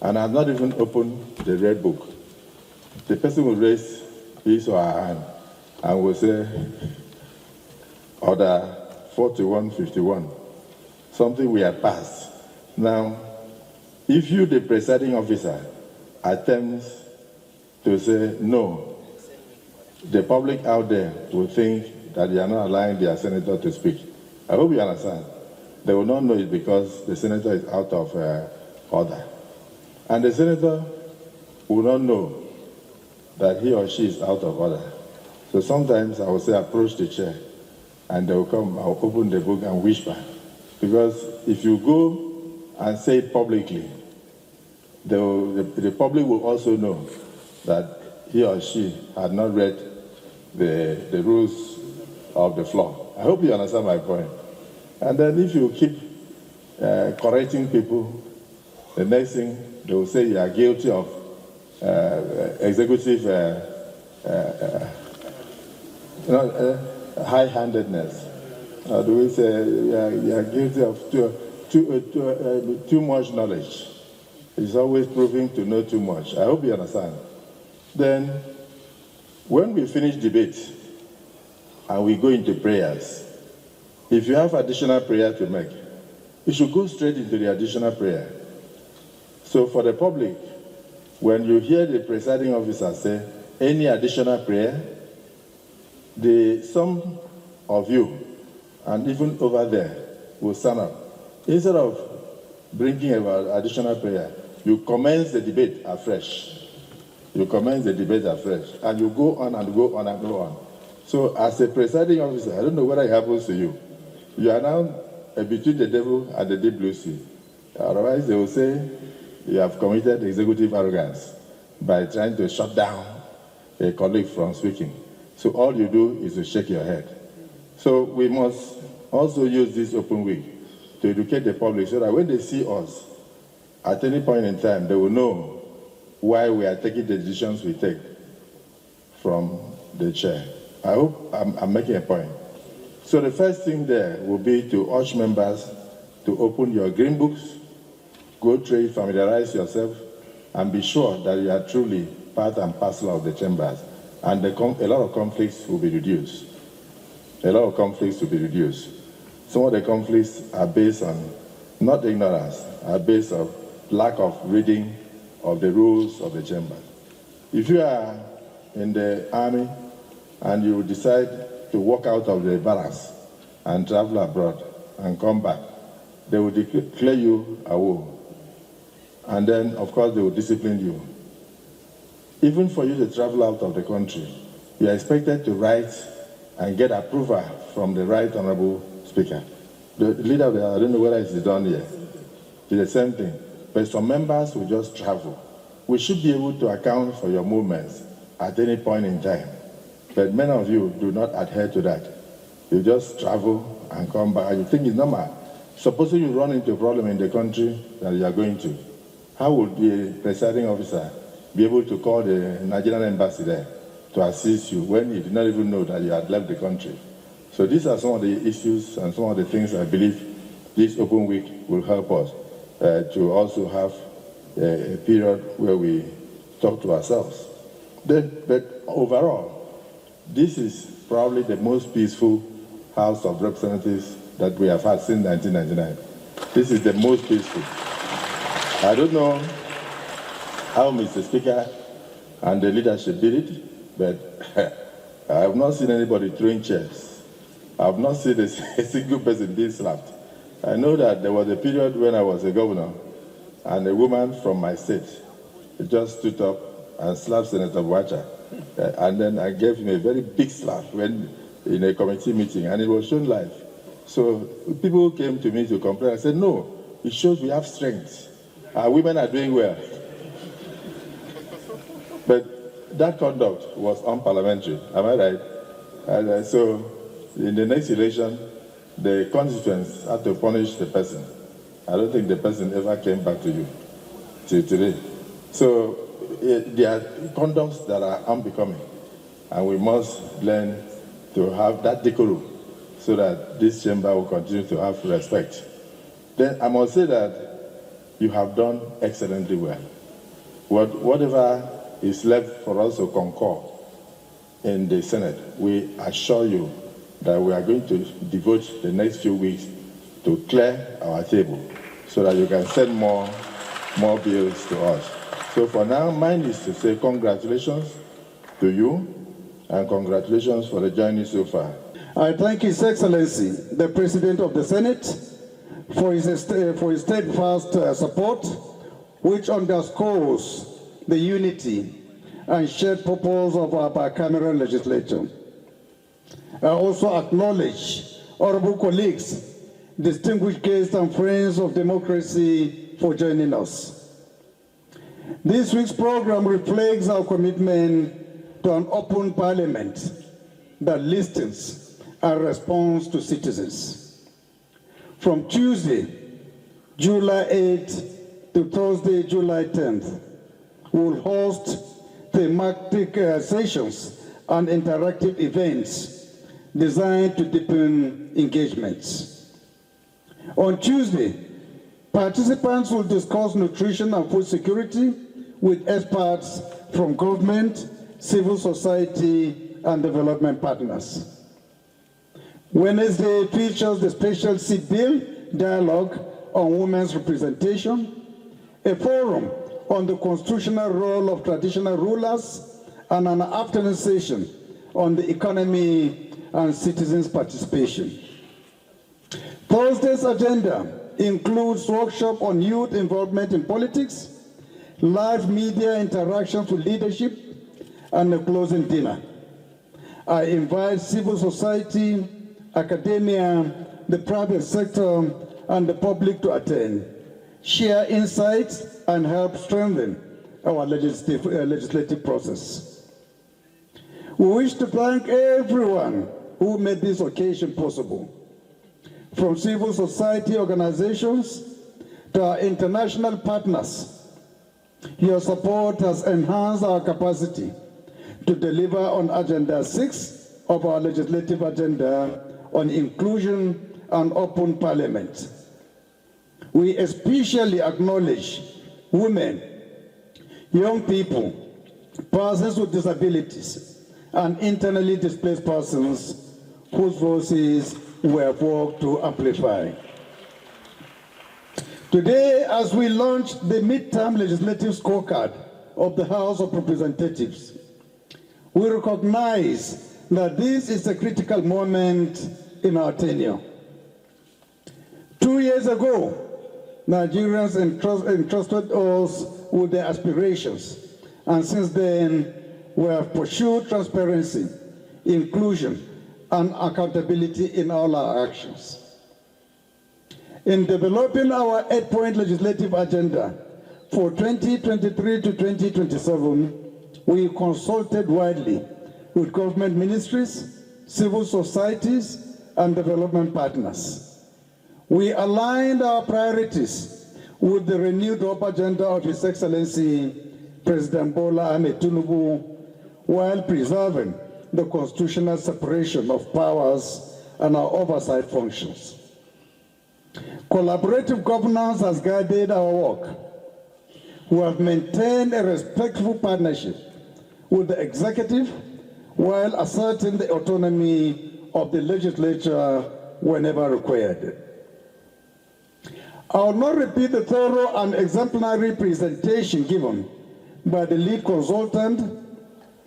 and I've not even opened the red book, the person will raise his or her hand and will say, Order 4151, something we have passed. Now, if you, the presiding officer, attempts to say no, the public out there will think that you are not allowing their senator to speak. I hope you understand. They will not know it because the senator is out of order. And the senator will not know that he or she is out of order. So sometimes I will say, approach the chair, and they will come, I'll open the book and whisper. Because if you go and say it publicly, the public will also know that he or she had not read the rules of the floor. I hope you understand my point. And then if you keep correcting people, the next thing they will say you are guilty of executive high-handedness. Do we say you are guilty of too much knowledge? It's always proving to know too much. I hope you understand. Then, when we finish debate and we go into prayers, if you have additional prayer to make, you should go straight into the additional prayer. So for the public, when you hear the presiding officer say, any additional prayer, some of you, and even over there, will stand up. Instead of bringing about additional prayer, you commence the debate afresh. You commence the debate afresh, and you go on and go on and go on. So as a presiding officer, I don't know whether it happens to you. You are now between the devil and the deep blue sea. Otherwise, they will say you have committed executive arrogance by trying to shut down a colleague from speaking. So all you do is to shake your head. So we must also use this open week to educate the public so that when they see us, at any point in time, they will know why we are taking the decisions we take from the chair. I hope I'm making a point. So the first thing there will be to urge members to open your green books, go through it, familiarize yourself, and be sure that you are truly part and parcel of the chambers. And a lot of conflicts will be reduced. A lot of conflicts will be reduced. Some of the conflicts are based on, not ignorance, are based on lack of reading of the rules of the chamber. If you are in the army and you decide to walk out of the barracks and travel abroad and come back, they will declare you a war. And then, of course, they will discipline you. Even for you to travel out of the country, you are expected to write and get approval from the Right Honorable Speaker. The leader of the, I don't know whether it's done yet. It's the same thing. But some members will just travel. We should be able to account for your movements at any point in time. But many of you do not adhere to that. You just travel and come back. You think it's normal. Supposing you run into a problem in the country that you are going to, how would the presiding officer be able to call the Nigerian embassy there to assist you when you did not even know that you had left the country? So these are some of the issues and some of the things I believe this open week will help us to also have a period where we talk to ourselves. But overall, this is probably the most peaceful House of Representatives that we have had since 1999. This is the most peaceful. I don't know how Mr. Speaker and the leadership did it, but I have not seen anybody throwing chairs. I have not seen a single person being slapped. I know that there was a period when I was a governor, and a woman from my state just stood up and slapped Senator Abuja. And then I gave him a very big slap when in a committee meeting, and it was shown live. So people came to me to complain. I said, no, it shows we have strength. Our women are doing well. But that conduct was unparliamentary, am I right? And so in the next election, the constituents had to punish the person. I don't think the person ever came back to you till today. So there are conducts that are unbecoming, and we must learn to have that decorum so that this chamber will continue to have respect. Then I must say that you have done excellently well. Whatever is left for us to concur in the Senate, we assure you that we are going to devote the next few weeks to clear our table so that you can send more bills to us. So for now, mine is to say congratulations to you and congratulations for the journey so far. I thank His Excellency, the President of the Senate, for his steadfast support, which underscores the unity and shared purpose of our bicameral legislature. I also acknowledge honorable colleagues, distinguished guests and friends of democracy for joining us. This week's program reflects our commitment to an open parliament that listens and responds to citizens. From Tuesday, July 8th to Thursday, July 10th, we'll host thematic sessions and interactive events designed to deepen engagements. On Tuesday, participants will discuss nutrition and food security with experts from government, civil society, and development partners. Wednesday features the Special Seat Bill dialogue on women's representation, a forum on the constitutional role of traditional rulers, and an afternoon session on the economy and citizens' participation. Thursday's agenda includes workshop on youth involvement in politics, live media interaction for leadership, and a closing dinner. I invite civil society, academia, the private sector, and the public to attend, share insights, and help strengthen our legislative process. We wish to thank everyone who made this occasion possible, from civil society organizations to our international partners. Your support has enhanced our capacity to deliver on Agenda 6 of our legislative agenda on inclusion and open parliament. We especially acknowledge women, young people, persons with disabilities, and internally displaced persons whose voices we have worked to amplify. Today, as we launch the midterm legislative scorecard of the House of Representatives, we recognize that this is a critical moment in our tenure. 2 years ago, Nigerians entrusted us with their aspirations, and since then, we have pursued transparency, inclusion, and accountability in all our actions. In developing our 8-point legislative agenda for 2023 to 2027, we consulted widely with government ministries, civil societies, and development partners. We aligned our priorities with the renewed up agenda of His Excellency President Bola Ahmed Tinubu, while preserving the constitutional separation of powers and our oversight functions. Collaborative governance has guided our work. We have maintained a respectful partnership with the executive while asserting the autonomy of the legislature whenever required. I will not repeat the thorough and exemplary presentation given by the lead consultant.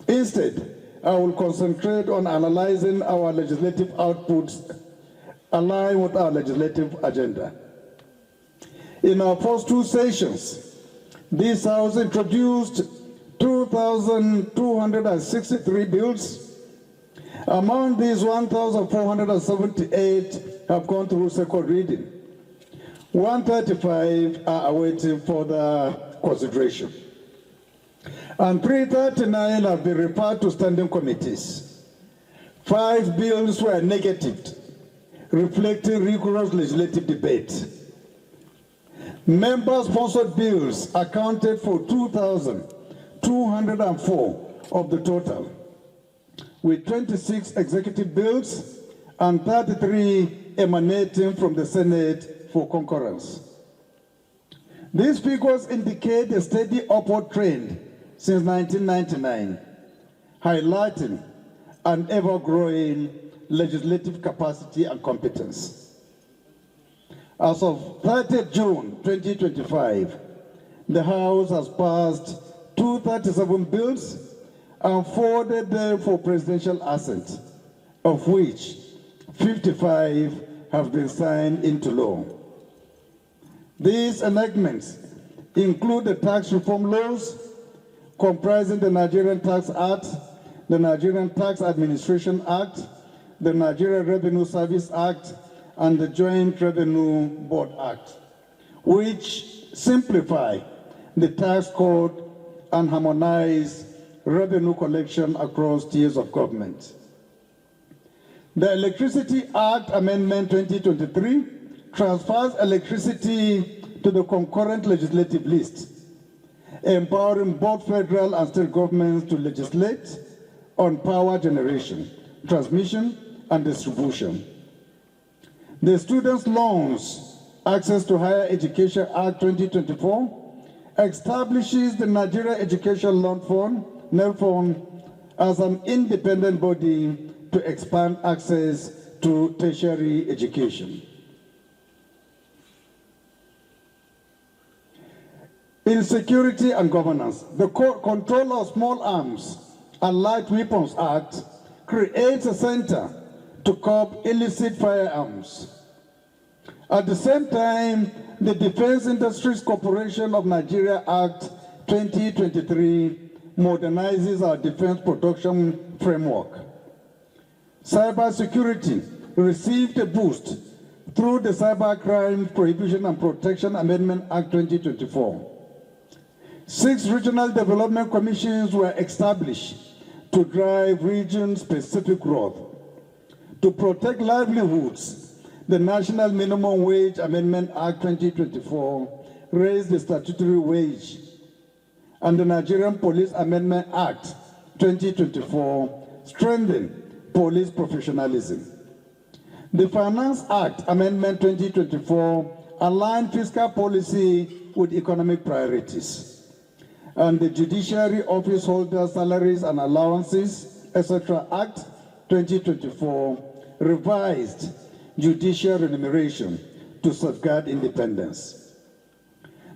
Instead, I will concentrate on analyzing our legislative outputs aligned with our legislative agenda. In our first two sessions, this House introduced 2,263 bills. Among these, 1,478 have gone through second reading. 135 are awaiting further consideration. And 339 have been referred to standing committees. 5 bills were negatived, reflecting rigorous legislative debate. Member-sponsored bills accounted for 2,204 of the total, with 26 executive bills and 33 emanating from the Senate for concurrence. These figures indicate a steady upward trend since 1999, highlighting an ever-growing legislative capacity and competence. As of 30 June 2025, the House has passed 237 bills and forwarded them for presidential assent, of which 55 have been signed into law. These enactments include the tax reform laws comprising the Nigerian Tax Act, the Nigerian Tax Administration Act, the Nigerian Revenue Service Act, and the Joint Revenue Board Act, which simplify the tax code and harmonize revenue collection across tiers of government. The Electricity Act Amendment 2023 transfers electricity to the concurrent legislative list, empowering both federal and state governments to legislate on power generation, transmission, and distribution. The Students' Loans Access to Higher Education Act 2024 establishes the Nigeria Education Loan Fund, NELFON, as an independent body to expand access to tertiary education. In security and governance, the Control of Small Arms and Light Weapons Act creates a center to curb illicit firearms. At the same time, the Defense Industries Corporation of Nigeria Act 2023 modernizes our defense production framework. Cybersecurity received a boost through the Cybercrime Prohibition and Protection Amendment Act 2024. 6 regional development commissions were established to drive region-specific growth. To protect livelihoods, the National Minimum Wage Amendment Act 2024 raised the statutory wage, and the Nigerian Police Amendment Act 2024 strengthened police professionalism. The Finance Act Amendment 2024 aligned fiscal policy with economic priorities. And the Judiciary Office Holder Salaries and Allowances, etc. Act 2024 revised judicial remuneration to safeguard independence.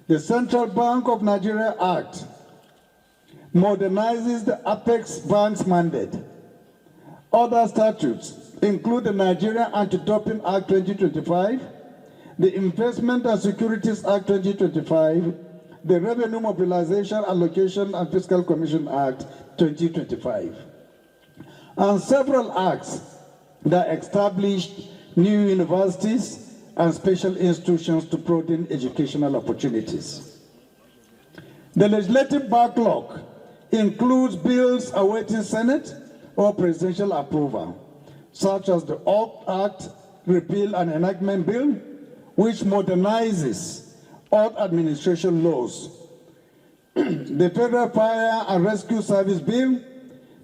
The Central Bank of Nigeria Act modernizes the Apex Bank's mandate. Other statutes include the Nigerian Anti-Doping Act 2025, the Investment and Securities Act 2025, the Revenue Mobilization, Allocation and Fiscal Commission Act 2025, and several acts that established new universities and special institutions to broaden educational opportunities. The legislative backlog includes bills awaiting Senate or presidential approval, such as the Oath Act Repeal and Enactment Bill, which modernizes Oath administration laws, the Federal Fire and Rescue Service Bill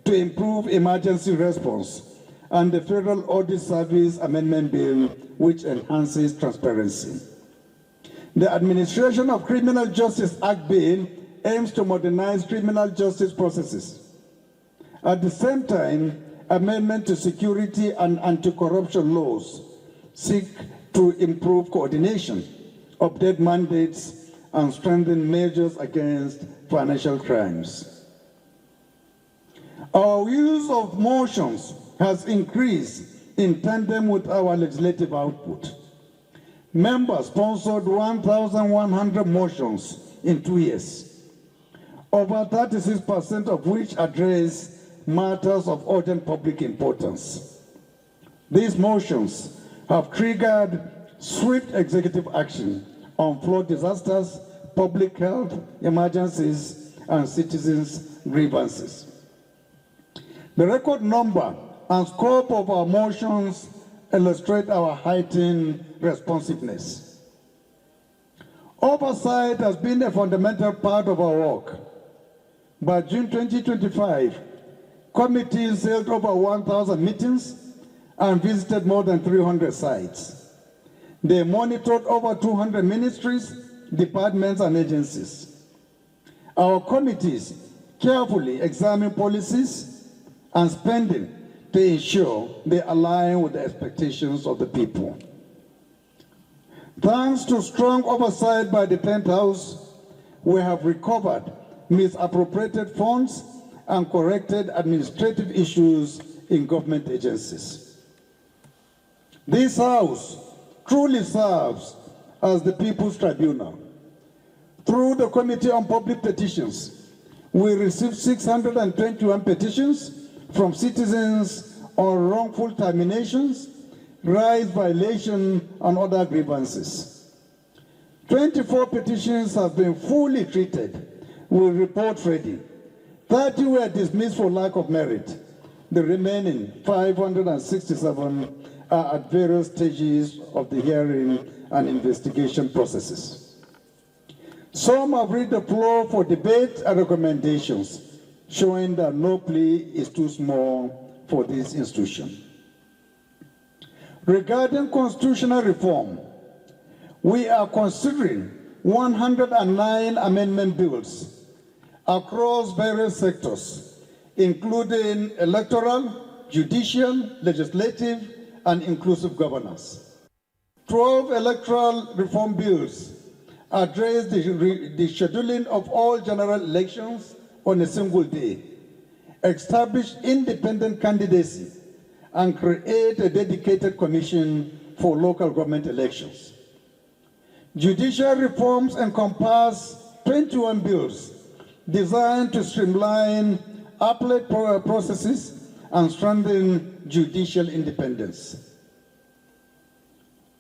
to improve emergency response, and the Federal Audit Service Amendment Bill, which enhances transparency. The Administration of Criminal Justice Act Bill aims to modernize criminal justice processes. At the same time, amendment to security and anti-corruption laws seek to improve coordination update mandates, and strengthen measures against financial crimes. Our use of motions has increased in tandem with our legislative output. Members sponsored 1,100 motions in 2 years, over 36% of which address matters of urgent public importance. These motions have triggered swift executive action on flood disasters, public health emergencies, and citizens' grievances. The record number and scope of our motions illustrate our heightened responsiveness. Oversight has been a fundamental part of our work. By June 2025, committees held over 1,000 meetings and visited more than 300 sites. They monitored over 200 ministries, departments, and agencies. Our committees carefully examine policies and spending to ensure they align with the expectations of the people. Thanks to strong oversight by the 10th House, we have recovered misappropriated funds and corrected administrative issues in government agencies. This House truly serves as the People's Tribunal. Through the Committee on Public Petitions, we received 621 petitions from citizens on wrongful terminations, rights violation, and other grievances. 24 petitions have been fully treated with reports ready. 30 were dismissed for lack of merit. The remaining 567 are at various stages of the hearing and investigation processes. Some have reached the floor for debate and recommendations, showing that no plea is too small for this institution. Regarding constitutional reform, we are considering 109 amendment bills across various sectors, including electoral, judicial, legislative, and inclusive governance. 12 electoral reform bills address the scheduling of all general elections on a single day, establish independent candidacy, and create a dedicated commission for local government elections. Judicial reforms encompass 21 bills designed to streamline appellate processes and strengthen judicial independence.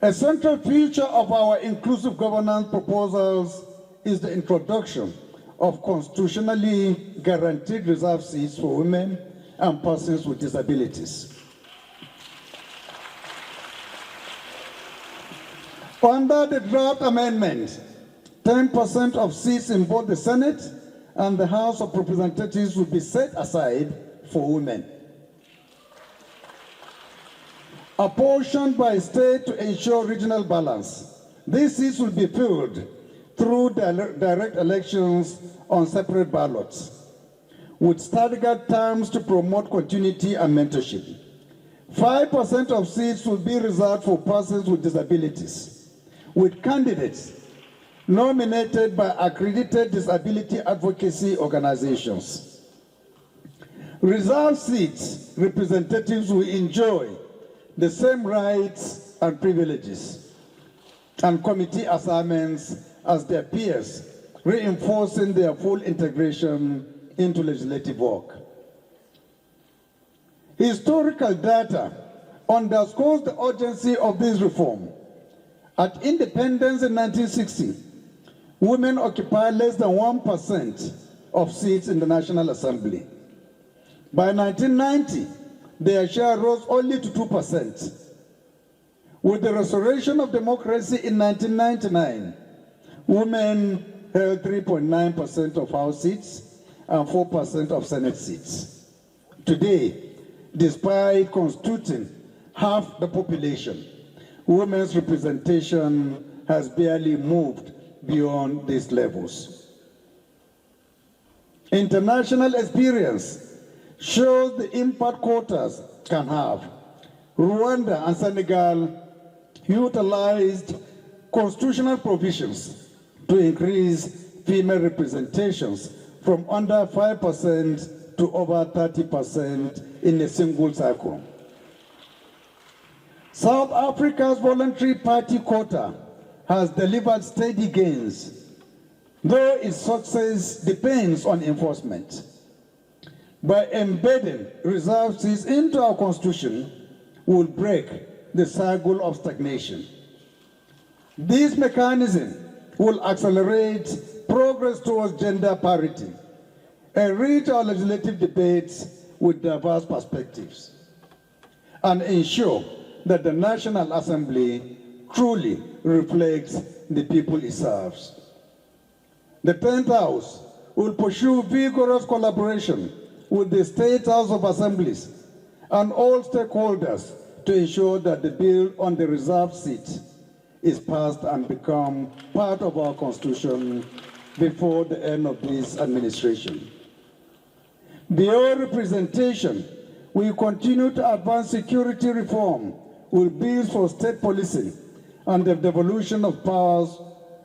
A central feature of our inclusive governance proposals is the introduction of constitutionally guaranteed reserved seats for women and persons with disabilities. Under the draft amendment, 10% of seats in both the Senate and the House of Representatives will be set aside for women. Apportioned by state to ensure regional balance, these seats will be filled through direct elections on separate ballots, with staggered terms to promote continuity and mentorship. 5% of seats will be reserved for persons with disabilities, with candidates nominated by accredited disability advocacy organizations. Reserved seats representatives will enjoy the same rights and privileges and committee assignments as their peers, reinforcing their full integration into legislative work. Historical data underscores the urgency of this reform. At independence in 1960, women occupied less than 1% of seats in the National Assembly. By 1990, their share rose only to 2%. With the restoration of democracy in 1999, women held 3.9% of House seats and 4% of Senate seats. Today, despite constituting half the population, women's representation has barely moved beyond these levels. International experience shows the impact quotas can have. Rwanda and Senegal utilized constitutional provisions to increase female representations from under 5% to over 30% in a single cycle. South Africa's voluntary party quota has delivered steady gains, though its success depends on enforcement. By embedding reserve seats into our constitution, we will break the cycle of stagnation. This mechanism will accelerate progress towards gender parity, enrich our legislative debates with diverse perspectives, and ensure that the National Assembly truly reflects the people it serves. The 10th House will pursue vigorous collaboration with the State House of Assemblies and all stakeholders to ensure that the bill on the reserved seat is passed and become part of our Constitution before the end of this administration. Beyond representation, we continue to advance security reform with bills for state policing and the devolution of powers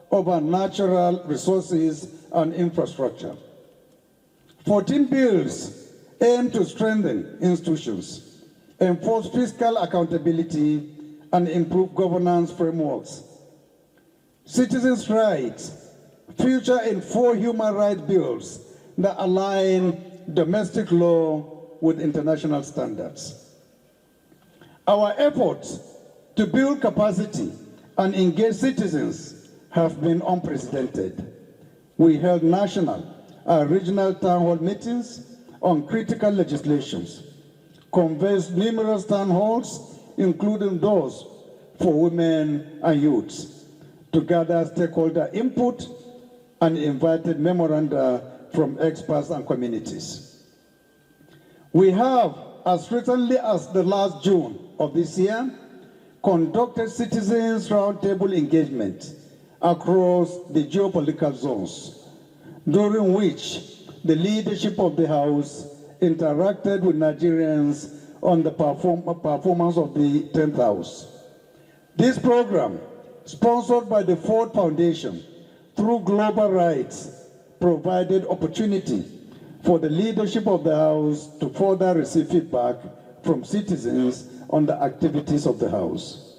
over natural resources and infrastructure. 14 bills aim to strengthen institutions, enforce fiscal accountability, and improve governance frameworks. Citizens' rights feature in 4 human rights bills that align domestic law with international standards. Our efforts to build capacity and engage citizens have been unprecedented. We held national and regional town hall meetings on critical legislations, convened numerous town halls, including those for women and youths, to gather stakeholder input and invited memoranda from experts and communities. We have, as recently as the last June of this year, conducted citizens' roundtable engagement across the geopolitical zones, during which the leadership of the House interacted with Nigerians on the performance of the 10th House. This program, sponsored by the Ford Foundation through Global Rights, provided opportunity for the leadership of the House to further receive feedback from citizens on the activities of the House.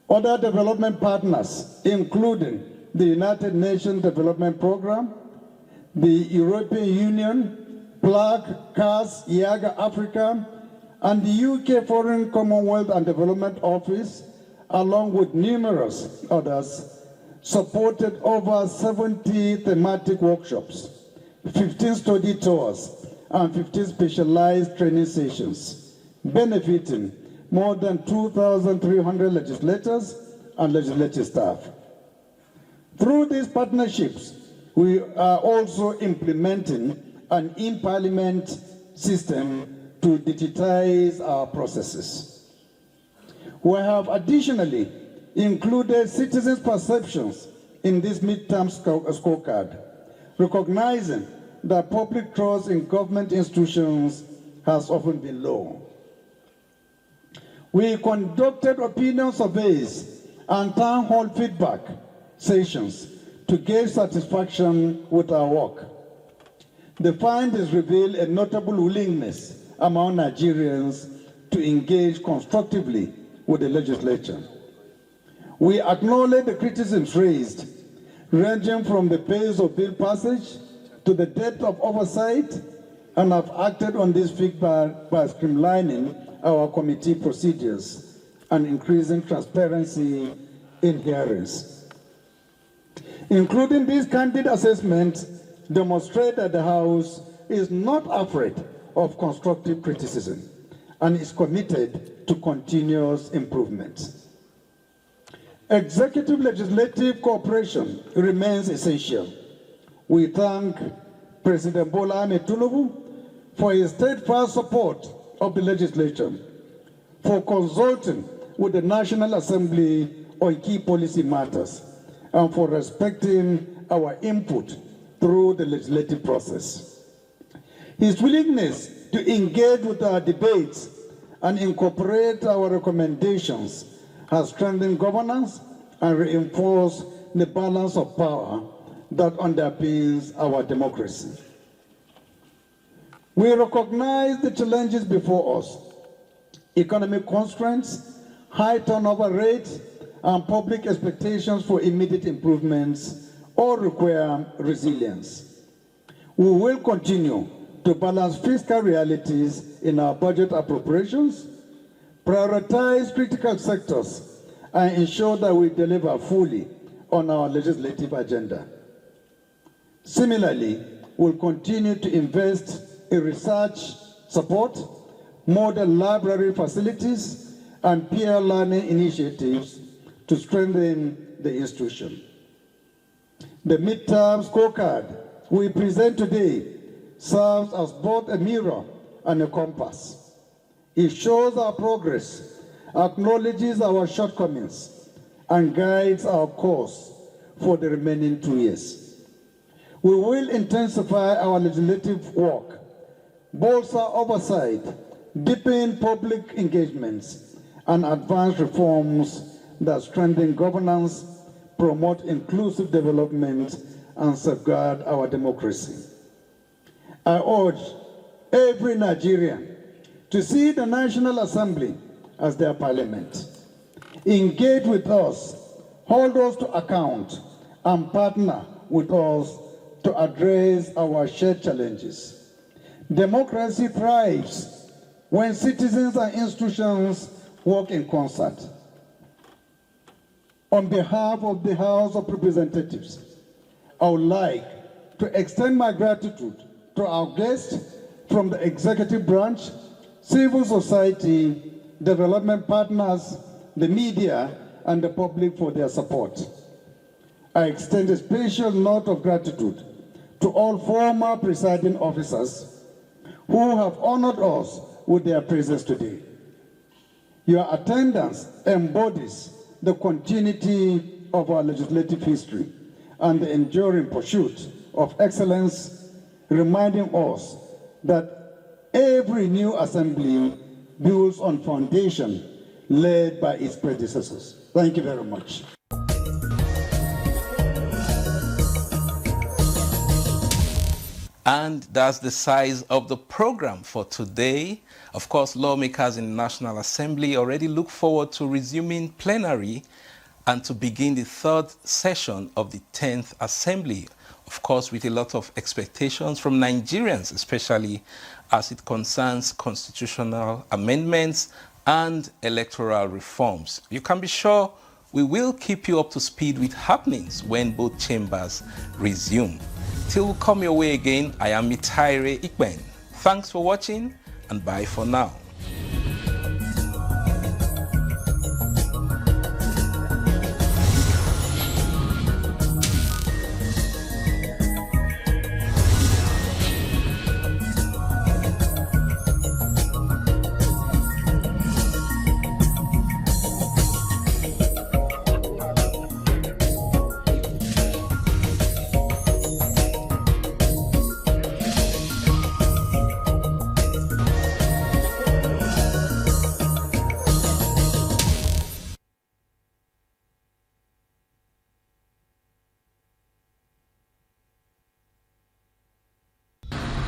Other development partners, including the United Nations Development Programme, the European Union, PLAC, CAS, IAGA Africa, and the UK Foreign Commonwealth and Development Office, along with numerous others, supported over 70 thematic workshops, 15 study tours, and 15 specialized training sessions, benefiting more than 2,300 legislators and legislative staff. Through these partnerships, we are also implementing an in-parliament system to digitize our processes. We have additionally included citizens' perceptions in this midterm scorecard, recognizing that public trust in government institutions has often been low. We conducted opinion surveys and town hall feedback sessions to gauge satisfaction with our work. The findings reveal a notable willingness among Nigerians to engage constructively with the legislature. We acknowledge the criticisms raised, ranging from the pace of bill passage to the depth of oversight, and have acted on this feedback by streamlining our committee procedures and increasing transparency in hearings. Including these candid assessments demonstrate that the House is not afraid of constructive criticism and is committed to continuous improvement. Executive-legislative cooperation remains essential. We thank President Bola Ahmed Tinubu for his steadfast support of the legislature, for consulting with the National Assembly on key policy matters, and for respecting our input through the legislative process. His willingness to engage with our debates and incorporate our recommendations has strengthened governance and reinforce the balance of power that underpins our democracy. We recognize the challenges before us: economic constraints, high turnover rates, and public expectations for immediate improvements all require resilience. We will continue to balance fiscal realities in our budget appropriations, prioritize critical sectors, and ensure that we deliver fully on our legislative agenda. Similarly, we'll continue to invest in research support, modern library facilities, and peer learning initiatives to strengthen the institution. The midterm scorecard we present today serves as both a mirror and a compass. It shows our progress, acknowledges our shortcomings, and guides our course for the remaining 2 years. We will intensify our legislative work, bolster oversight, deepen public engagements, and advance reforms that strengthen governance, promote inclusive development, and safeguard our democracy. I urge every Nigerian to see the National Assembly as their parliament. Engage with us, hold us to account, and partner with us to address our shared challenges. Democracy thrives when citizens and institutions work in concert. On behalf of the House of Representatives, I would like to extend my gratitude to our guests from the executive branch, civil society, development partners, the media, and the public for their support. I extend a special note of gratitude to all former presiding officers who have honored us with their presence today. Your attendance embodies the continuity of our legislative history and the enduring pursuit of excellence, reminding us that every new assembly builds on foundation laid by its predecessors. Thank you very much. And that's the size of the program for today. Of course, lawmakers in the National Assembly already look forward to resuming plenary and to begin the third session of the 10th Assembly. Of course, with a lot of expectations from Nigerians, especially as it concerns constitutional amendments and electoral reforms. You can be sure we will keep you up to speed with happenings when both chambers resume. Till we come your way again, I am Mitaire Ikben. Thanks for watching and bye for now.